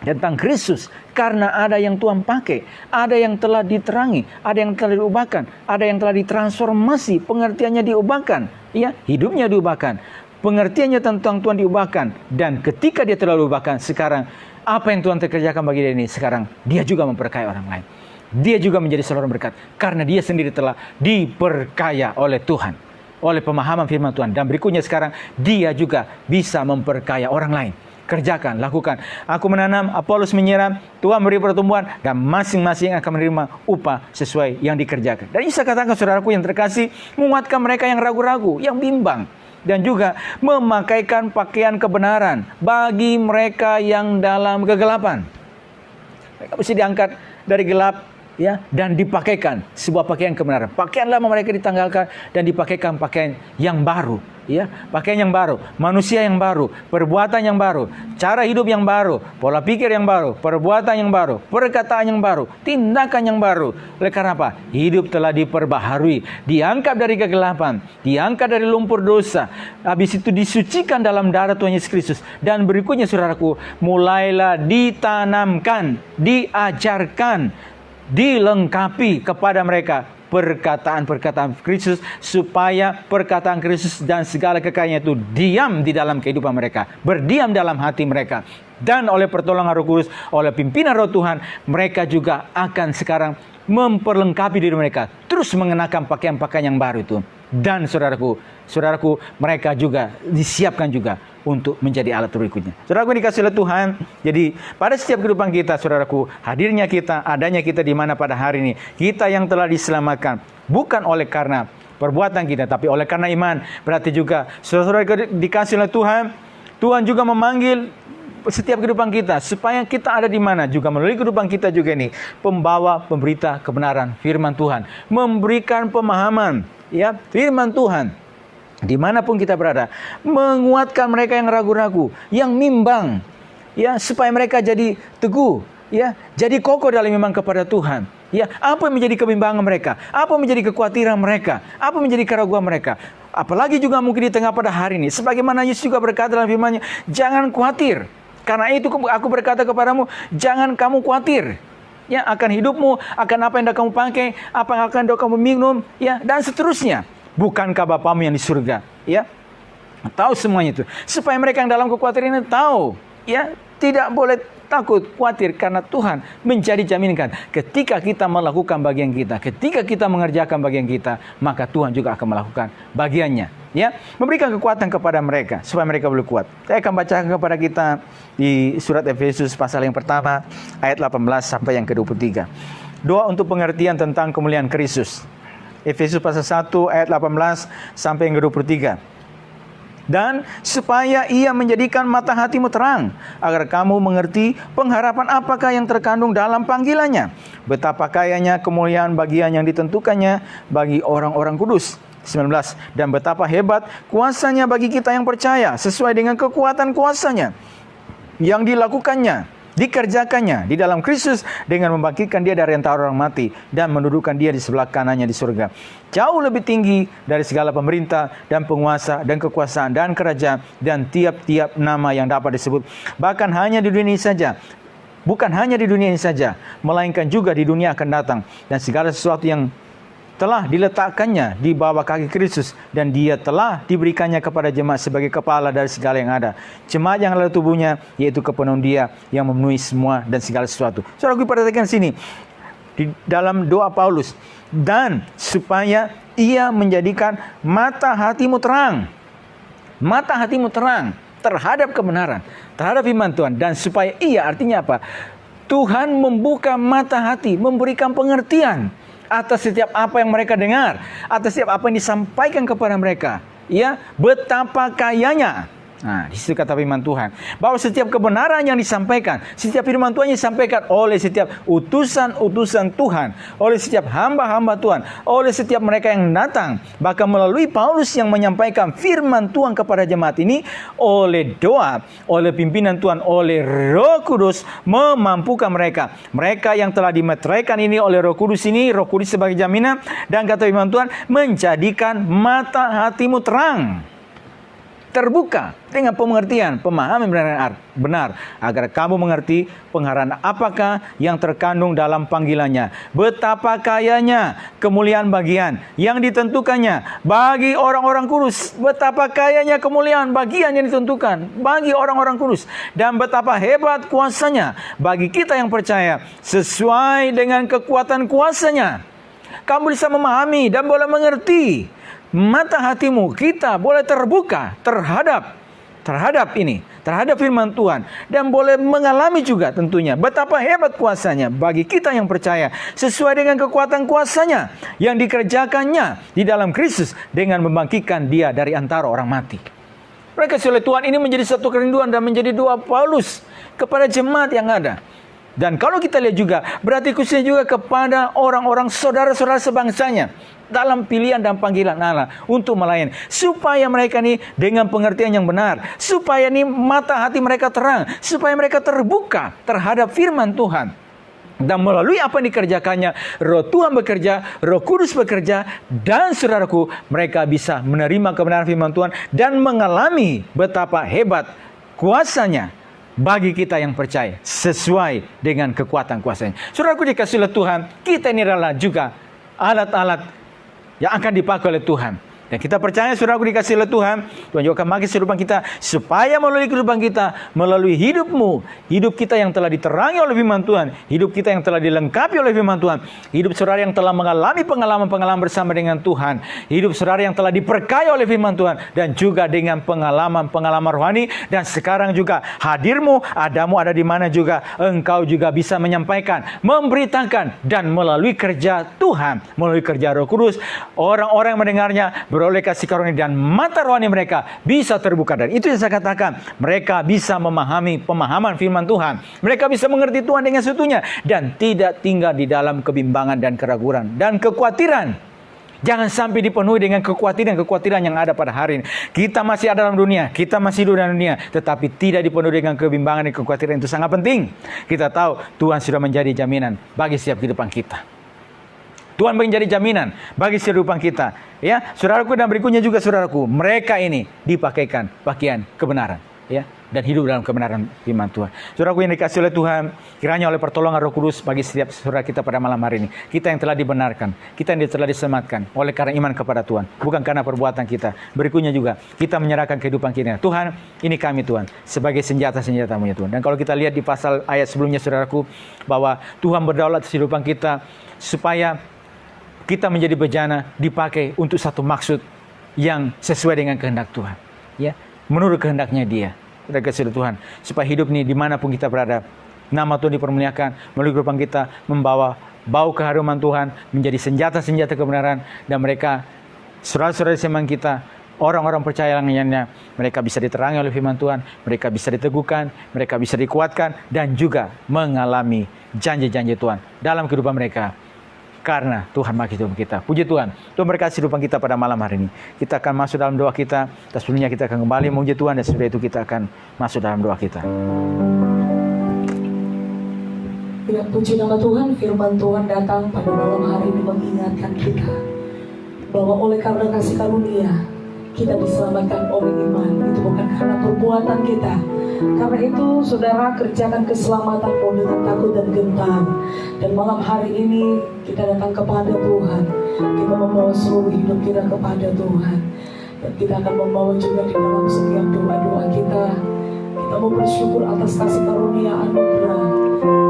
tentang Kristus, karena ada yang Tuhan pakai, ada yang telah diterangi, ada yang telah diubahkan, ada yang telah ditransformasi, pengertiannya diubahkan, ya, hidupnya diubahkan, pengertiannya tentang Tuhan diubahkan. Dan ketika dia telah diubahkan, sekarang apa yang Tuhan kerjakan bagi dia ini, sekarang dia juga memperkaya orang lain. Dia juga menjadi seorang berkat, karena dia sendiri telah diperkaya oleh Tuhan, oleh pemahaman firman Tuhan. Dan berikutnya sekarang dia juga bisa memperkaya orang lain. Kerjakan, lakukan. Aku menanam, Apolos menyiram, Tuhan beri pertumbuhan, dan masing-masing akan menerima upah sesuai yang dikerjakan. Dan Isa katakan, saudaraku yang terkasih, menguatkan mereka yang ragu-ragu, yang bimbang, dan juga memakaikan pakaian kebenaran bagi mereka yang dalam kegelapan. Mereka mesti diangkat dari gelap, ya, dan dipakaikan sebuah pakaian kebenaran. Pakaian lama mereka ditanggalkan dan dipakaikan pakaian yang baru, ya, pakaian yang baru, manusia yang baru, perbuatan yang baru, cara hidup yang baru, pola pikir yang baru, perbuatan yang baru, perkataan yang baru, tindakan yang baru. Oleh karena apa? Hidup telah diperbaharui, diangkat dari kegelapan, diangkat dari lumpur dosa, habis itu disucikan dalam darah Tuhan Yesus Kristus. Dan berikutnya saudaraku, mulailah ditanamkan, diajarkan dilengkapi kepada mereka perkataan-perkataan Kristus, supaya perkataan Kristus dan segala kekayaannya itu diam di dalam kehidupan mereka, berdiam dalam hati mereka. Dan oleh pertolongan Roh Kudus, oleh pimpinan Roh Tuhan, mereka juga akan sekarang memperlengkapi diri mereka, terus mengenakan pakaian-pakaian yang baru itu. Dan saudaraku, mereka juga disiapkan juga untuk menjadi alat berikutnya. Saudaraku dikasih oleh Tuhan. Jadi pada setiap kehidupan kita, saudaraku, hadirnya kita, adanya kita di mana pada hari ini, kita yang telah diselamatkan bukan oleh karena perbuatan kita, tapi oleh karena iman. Berarti juga saudara-saudara dikasih oleh Tuhan, Tuhan juga memanggil setiap kehidupan kita supaya kita ada di mana, juga melalui kehidupan kita juga ini, pembawa, pemberita kebenaran firman Tuhan, memberikan pemahaman ya firman Tuhan dimanapun kita berada, menguatkan mereka yang ragu-ragu, yang bimbang, ya, supaya mereka jadi teguh, ya, jadi kokoh dalam iman kepada Tuhan. Ya, apa yang menjadi kebimbangan mereka, apa yang menjadi kekhawatiran mereka, apa yang menjadi keraguan mereka. Apalagi juga mungkin di tengah pada hari ini, sebagaimana Yesus juga berkata dalam firman-Nya, jangan khawatir. Karena itu aku berkata kepadamu, jangan kamu khawatir. Ya, akan hidupmu, akan apa yang kamu pakai, apa yang akan kamu minum, ya, dan seterusnya. Bukankah Bapamu yang di surga, ya, tahu semuanya itu, supaya mereka yang dalam kekhawatiran ini tahu, ya, tidak boleh takut, khawatir, karena Tuhan menjadi jaminan. Ketika kita melakukan bagian kita, ketika kita mengerjakan bagian kita, maka Tuhan juga akan melakukan bagiannya, ya, memberikan kekuatan kepada mereka supaya mereka boleh kuat. Saya akan bacakan kepada kita di surat Efesus pasal yang pertama ayat 18 sampai yang ke-23. Doa untuk pengertian tentang kemuliaan Kristus. Efesus pasal 1 ayat 18 sampai yang ke-23. Dan supaya ia menjadikan mata hatimu terang, agar kamu mengerti pengharapan apakah yang terkandung dalam panggilannya, betapa kayanya kemuliaan bagian yang ditentukannya bagi orang-orang kudus. 19. Dan betapa hebat kuasanya bagi kita yang percaya, sesuai dengan kekuatan kuasanya yang dilakukannya, dikerjakannya di dalam Kristus dengan membangkitkan dia dari antara orang mati dan mendudukan dia di sebelah kanannya di surga, jauh lebih tinggi dari segala pemerintah dan penguasa dan kekuasaan dan kerajaan dan tiap-tiap nama yang dapat disebut, bahkan hanya di dunia ini saja, bukan hanya di dunia ini saja, melainkan juga di dunia akan datang, dan segala sesuatu yang telah diletakkannya di bawah kaki Kristus, dan dia telah diberikannya kepada jemaat sebagai kepala dari segala yang ada. Jemaat yang adalah tubuhnya, yaitu kepenuhan dia yang memenuhi semua dan segala sesuatu. Saudara, gue perhatikan sini di dalam doa Paulus, dan supaya ia menjadikan mata hatimu terang, mata hatimu terang terhadap kebenaran, terhadap iman Tuhan, dan supaya ia, artinya apa? Tuhan membuka mata hati, memberikan pengertian atas setiap apa yang mereka dengar, atas setiap apa yang disampaikan kepada mereka, ya, betapa kayanya. Nah, di situ kata firman Tuhan, bahwa setiap kebenaran yang disampaikan, setiap firman Tuhan yang disampaikan oleh setiap utusan-utusan Tuhan, oleh setiap hamba-hamba Tuhan, oleh setiap mereka yang datang, bahkan melalui Paulus yang menyampaikan firman Tuhan kepada jemaat ini, oleh doa, oleh pimpinan Tuhan, oleh Roh Kudus, memampukan mereka. Mereka yang telah dimeteraikan ini oleh Roh Kudus ini, Roh Kudus sebagai jaminan, dan kata firman Tuhan, menjadikan mata hatimu terang, terbuka dengan pengertian, pemahaman benar, agar kamu mengerti pengharapan apakah yang terkandung dalam panggilannya, betapa kayanya kemuliaan bagian yang ditentukannya bagi orang-orang kudus, betapa kayanya kemuliaan bagian yang ditentukan bagi orang-orang kudus, dan betapa hebat kuasanya bagi kita yang percaya, sesuai dengan kekuatan kuasanya. Kamu bisa memahami dan boleh mengerti. Mata hatimu, kita boleh terbuka terhadap ini, terhadap firman Tuhan, dan boleh mengalami juga tentunya betapa hebat kuasanya bagi kita yang percaya, sesuai dengan kekuatan kuasanya yang dikerjakannya di dalam Kristus dengan membangkitkan dia dari antara orang mati. Mereka oleh Tuhan, ini menjadi satu kerinduan dan menjadi doa Paulus kepada jemaat yang ada. Dan kalau kita lihat juga, berarti khususnya juga kepada orang-orang saudara-saudara sebangsanya dalam pilihan dan panggilan Allah untuk melayani, supaya mereka ini dengan pengertian yang benar, supaya ini mata hati mereka terang, supaya mereka terbuka terhadap firman Tuhan. Dan melalui apa yang dikerjakannya, Roh Tuhan bekerja, Roh Kudus bekerja, dan saudaraku, mereka bisa menerima kebenaran firman Tuhan dan mengalami betapa hebat kuasanya bagi kita yang percaya, sesuai dengan kekuatan kuasa-Nya. Saudaraku dikasihi oleh Tuhan, kita ini adalah juga alat-alat yang akan dipakai oleh Tuhan. Dan kita percaya, saudaraku dikasihi oleh Tuhan, Tuhan juga akan pakai kehidupan kita, supaya melalui kehidupan kita, melalui hidupmu, hidup kita yang telah diterangi oleh firman Tuhan, hidup kita yang telah dilengkapi oleh firman Tuhan, hidup saudara yang telah mengalami pengalaman-pengalaman bersama dengan Tuhan, hidup saudara yang telah diperkaya oleh firman Tuhan, dan juga dengan pengalaman-pengalaman rohani. Dan sekarang juga hadirmu, adamu ada di mana juga, engkau juga bisa menyampaikan, memberitakan, dan melalui kerja Tuhan, melalui kerja Roh Kudus, orang-orang yang mendengarnya beroleh kasih karunia dan mata rohani mereka bisa terbuka. Dan itu yang saya katakan, mereka bisa memahami pemahaman firman Tuhan, mereka bisa mengerti Tuhan dengan seutuhnya, dan tidak tinggal di dalam kebimbangan dan keraguan dan kekhawatiran. Jangan sampai dipenuhi dengan kekhawatiran yang ada pada hari ini. Kita masih ada dalam dunia, kita masih hidup dalam dunia, tetapi tidak dipenuhi dengan kebimbangan dan kekhawatiran. Itu sangat penting. Kita tahu Tuhan sudah menjadi jaminan bagi setiap kehidupan kita. Tuhan menjadi jaminan bagi kehidupan kita. Ya, saudaraku, dan berikutnya juga saudaraku, mereka ini dipakaikan pakaian kebenaran, ya, dan hidup dalam kebenaran firman Tuhan. Saudaraku yang dikasihi oleh Tuhan, kiranya oleh pertolongan Roh Kudus bagi setiap saudara kita pada malam hari ini, kita yang telah dibenarkan, kita yang telah diselamatkan oleh karena iman kepada Tuhan, bukan karena perbuatan kita. Berikutnya juga kita menyerahkan kehidupan kita. Tuhan, ini kami Tuhan, sebagai senjata-senjata-Mu ya Tuhan. Dan kalau kita lihat di pasal ayat sebelumnya saudaraku, bahwa Tuhan berdaulat atas kehidupan kita supaya kita menjadi bejana, dipakai untuk satu maksud yang sesuai dengan kehendak Tuhan, ya, menurut kehendaknya Dia. Sudah kasih Tuhan, supaya hidup ini dimanapun kita berada, nama Tuhan dipermuliakan, melalui kehidupan kita membawa bau keharuman Tuhan, menjadi senjata-senjata kebenaran, dan mereka, saudara-saudara seiman kita, orang-orang percaya lainnya, mereka bisa diterangi oleh firman Tuhan, mereka bisa diteguhkan, mereka bisa dikuatkan, dan juga mengalami janji-janji Tuhan dalam kehidupan mereka. Karena Tuhan bagi hidup kita. Puji Tuhan. Tuhan berkati kehidupan kita pada malam hari ini. Kita akan masuk dalam doa kita. Dan sebelumnya kita akan kembali memuji Tuhan. Dan setelah itu kita akan masuk dalam doa kita. Ya, puji nama Tuhan. Firman Tuhan datang pada malam hari ini mengingatkan kita bahwa oleh karena kasih karunia kita diselamatkan oleh iman. Itu bukan karena perbuatan kita. Karena itu saudara, kerjakan keselamatanmu dengan takut dan gentar. Dan malam hari ini kita datang kepada Tuhan. Kita membawa seluruh hidup kita kepada Tuhan. Dan kita akan membawa juga di dalam setiap doa-doa kita. Kita mau bersyukur atas kasih karunia anugerah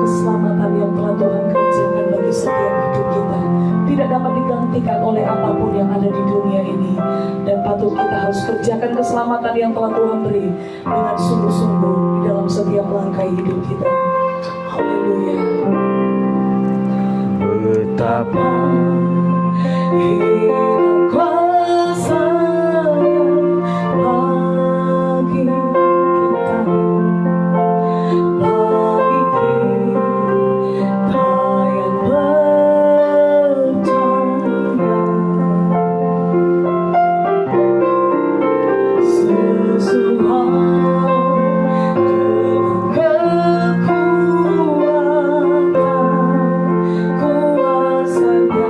keselamatan yang telah Tuhan kerjakan bagi setiap hidup kita. Tidak dapat digantikan oleh apapun yang ada di dunia ini. Dan patut kita harus kerjakan keselamatan yang telah Tuhan beri dengan sungguh-sungguh di dalam setiap langkah hidup kita. Haleluya. Betapa hidup kuasanya bagi kita, bagi kita yang percaya. Sesuai dengan kekuatan kuasa-Nya.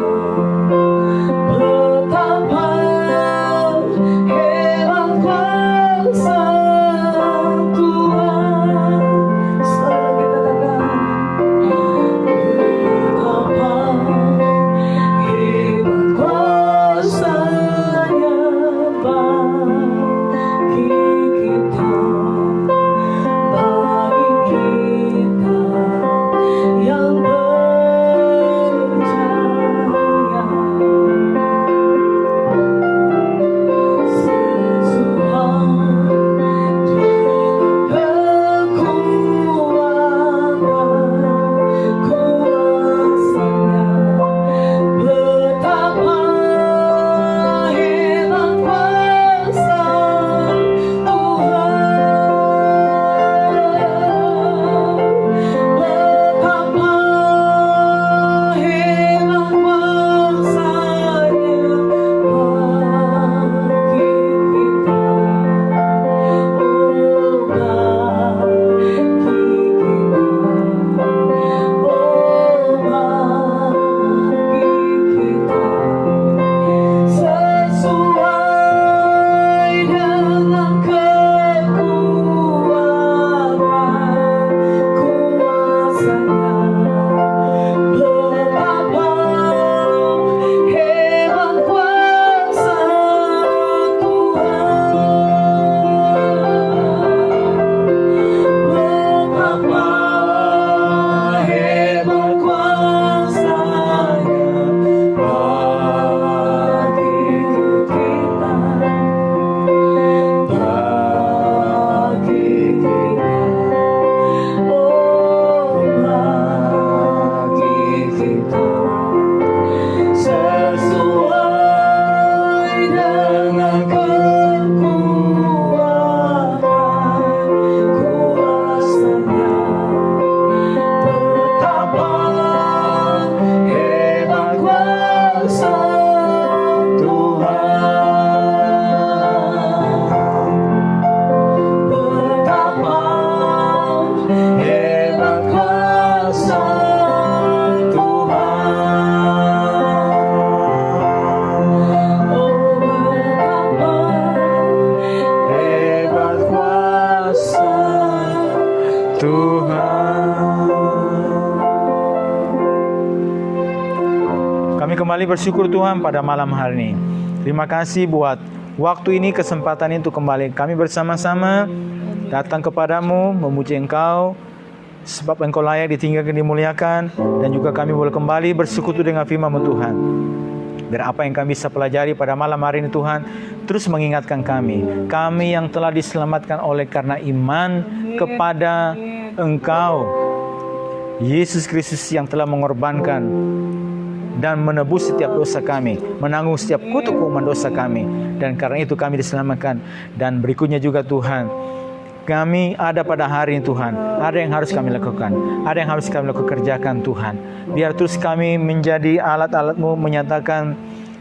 kembali bersyukur Tuhan pada malam hari ini. Terima kasih buat waktu ini, kesempatan ini untuk kembali kami bersama-sama datang kepadamu, memuji Engkau, sebab Engkau layak ditinggalkan, dimuliakan, dan juga kami boleh kembali bersekutu dengan firman-Mu Tuhan. Biar apa yang kami bisa pelajari pada malam hari ini Tuhan, terus mengingatkan kami yang telah diselamatkan oleh karena iman kepada Engkau, Yesus Kristus yang telah mengorbankan dan menebus setiap dosa kami, menanggung setiap kutuk hukuman dosa kami, dan karena itu kami diselamatkan. Dan berikutnya juga Tuhan, kami ada pada hari ini Tuhan, ada yang harus kami lakukan, ada yang harus kami lakukan, kerjakan Tuhan. Biar terus kami menjadi alat-alat-Mu menyatakan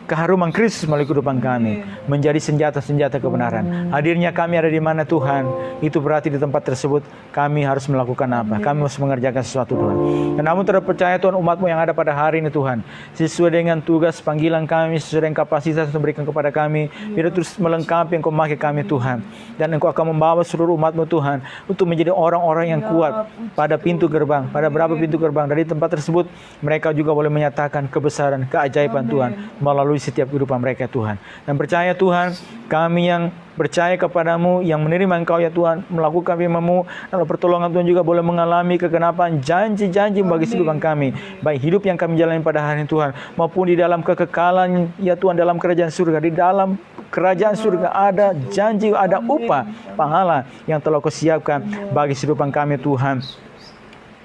keharuman Kristus melalui kehidupan kami, menjadi senjata-senjata kebenaran. Hadirnya kami ada di mana Tuhan, itu berarti di tempat tersebut kami harus melakukan apa? Kami harus mengerjakan sesuatu Tuhan. Dan namun terpercaya Tuhan, umat-Mu yang ada pada hari ini Tuhan, sesuai dengan tugas panggilan kami, sesuai dengan kapasitas yang diberikan kepada kami, biar terus melengkapi Engkau memakai kami Tuhan. Dan Engkau akan membawa seluruh umat-Mu Tuhan untuk menjadi orang-orang yang kuat pada pintu gerbang, pada berapa pintu gerbang. Dari tempat tersebut mereka juga boleh menyatakan kebesaran, keajaiban Tuhan melalui setiap kehidupan mereka Tuhan. Dan percaya Tuhan, kami yang percaya kepadamu, yang menerima Engkau ya Tuhan, melakukan firman-Mu, lalu pertolongan Tuhan juga boleh mengalami kegenapan janji-janji bagi kehidupan kami, baik hidup yang kami jalani pada hari ini Tuhan, maupun di dalam kekekalan ya Tuhan, dalam kerajaan surga. Di dalam kerajaan surga ada janji, ada upah, pahala yang telah Kau siapkan bagi kehidupan kami Tuhan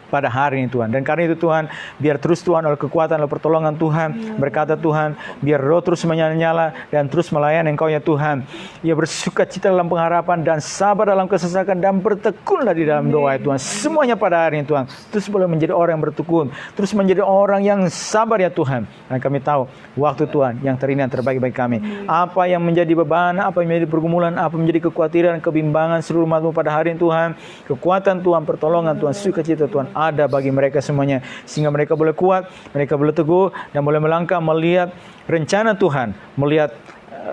pada hari ini Tuhan. Dan karena itu Tuhan, biar terus Tuhan oleh kekuatan, oleh pertolongan Tuhan, berkata Tuhan, biar roh terus menyala-nyala dan terus melayani Engkau ya Tuhan. Ya bersuka cita dalam pengharapan dan sabar dalam kesesakan, dan bertekunlah di dalam doa ya Tuhan. Semuanya pada hari ini Tuhan, terus boleh menjadi orang yang bertekun, terus menjadi orang yang sabar ya Tuhan. Dan kami tahu waktu Tuhan yang terindah, yang terbaik bagi kami. Apa yang menjadi beban, apa yang menjadi pergumulan, apa yang menjadi kekhawatiran, kebimbangan seluruh umat-Mu pada hari ini Tuhan, kekuatan Tuhan, pertolongan Tuhan, sukacita Tuhan ada bagi mereka semuanya, sehingga mereka boleh kuat, mereka boleh teguh, dan boleh melangkah melihat rencana Tuhan, melihat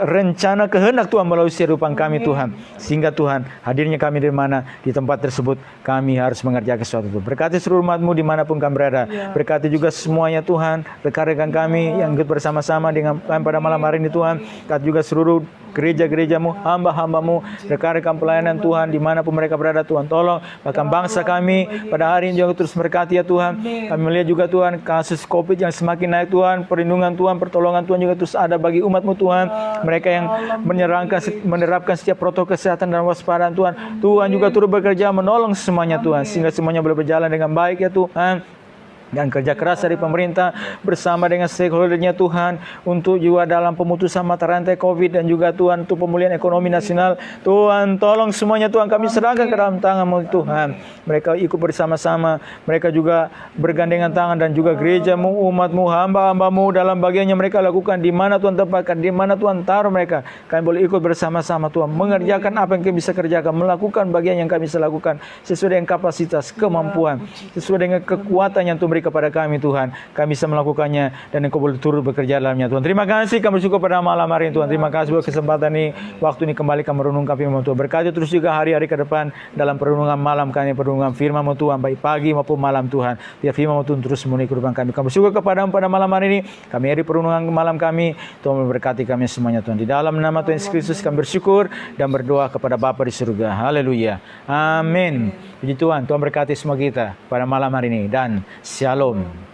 rencana kehendak Tuhan melalui kehidupan kami Tuhan. Sehingga Tuhan, hadirnya kami di mana, di tempat tersebut kami harus mengerjakan sesuatu itu. Berkati seluruh umat-Mu dimanapun kami berada. Berkati juga semuanya Tuhan, rekan-rekan kami yang ikut bersama-sama dengan kami pada malam hari ini Tuhan. Berkati juga seluruh gereja-gereja-Mu, hamba-hamba-Mu, rekan-rekan pelayanan Tuhan, dimanapun mereka berada Tuhan. Tolong bahkan bangsa kami pada hari ini juga terus berkati ya Tuhan. Kami melihat juga Tuhan kasus COVID yang semakin naik Tuhan, perlindungan Tuhan, pertolongan Tuhan juga terus ada bagi umat-Mu Tuhan. Mereka yang menerapkan setiap protokol kesehatan dan waspadaan Tuhan, Tuhan juga turut bekerja menolong semuanya Tuhan, sehingga semuanya boleh berjalan dengan baik ya Tuhan. Dan kerja keras dari pemerintah bersama dengan stakeholdernya Tuhan, untuk juga dalam pemutusan mata rantai COVID, dan juga Tuhan untuk pemulihan ekonomi nasional. Tuhan tolong semuanya Tuhan, kami serahkan ke dalam tangan-Mu Tuhan. Mereka ikut bersama-sama, mereka juga bergandengan tangan, dan juga gereja-Mu, umat-Mu, hamba-hamba-Mu dalam bagiannya mereka lakukan, di mana Tuhan tempatkan, di mana Tuhan taruh mereka. Kami boleh ikut bersama-sama Tuhan, mengerjakan apa yang kami bisa kerjakan, melakukan bagian yang kami bisa lakukan sesuai dengan kapasitas, kemampuan, sesuai dengan kekuatan yang Tuhan beri kepada kami Tuhan. Kami bisa melakukannya, dan Engkau boleh turut bekerja dalamnya Tuhan. Terima kasih, kami bersyukur pada malam hari ini Tuhan. Terima kasih buat kesempatan ini, waktu ini kembali kami merenungkan firman Tuhan. Berkati terus juga hari-hari ke depan dalam perenungan malam kami, perenungan firman Tuhan, baik pagi maupun malam Tuhan. Biar firman Tuhan terus memenuhi kehidupan kami. Kami bersyukur kepada-Mu pada malam hari ini. Kami hari perenungan malam kami, Tuhan memberkati kami semuanya Tuhan. Di dalam nama Tuhan Yesus Kristus kami bersyukur dan berdoa kepada Bapa di surga. Haleluya. Amin. Puji Tuhan. Tuhan berkati semua kita pada malam hari ini, dan Shalom.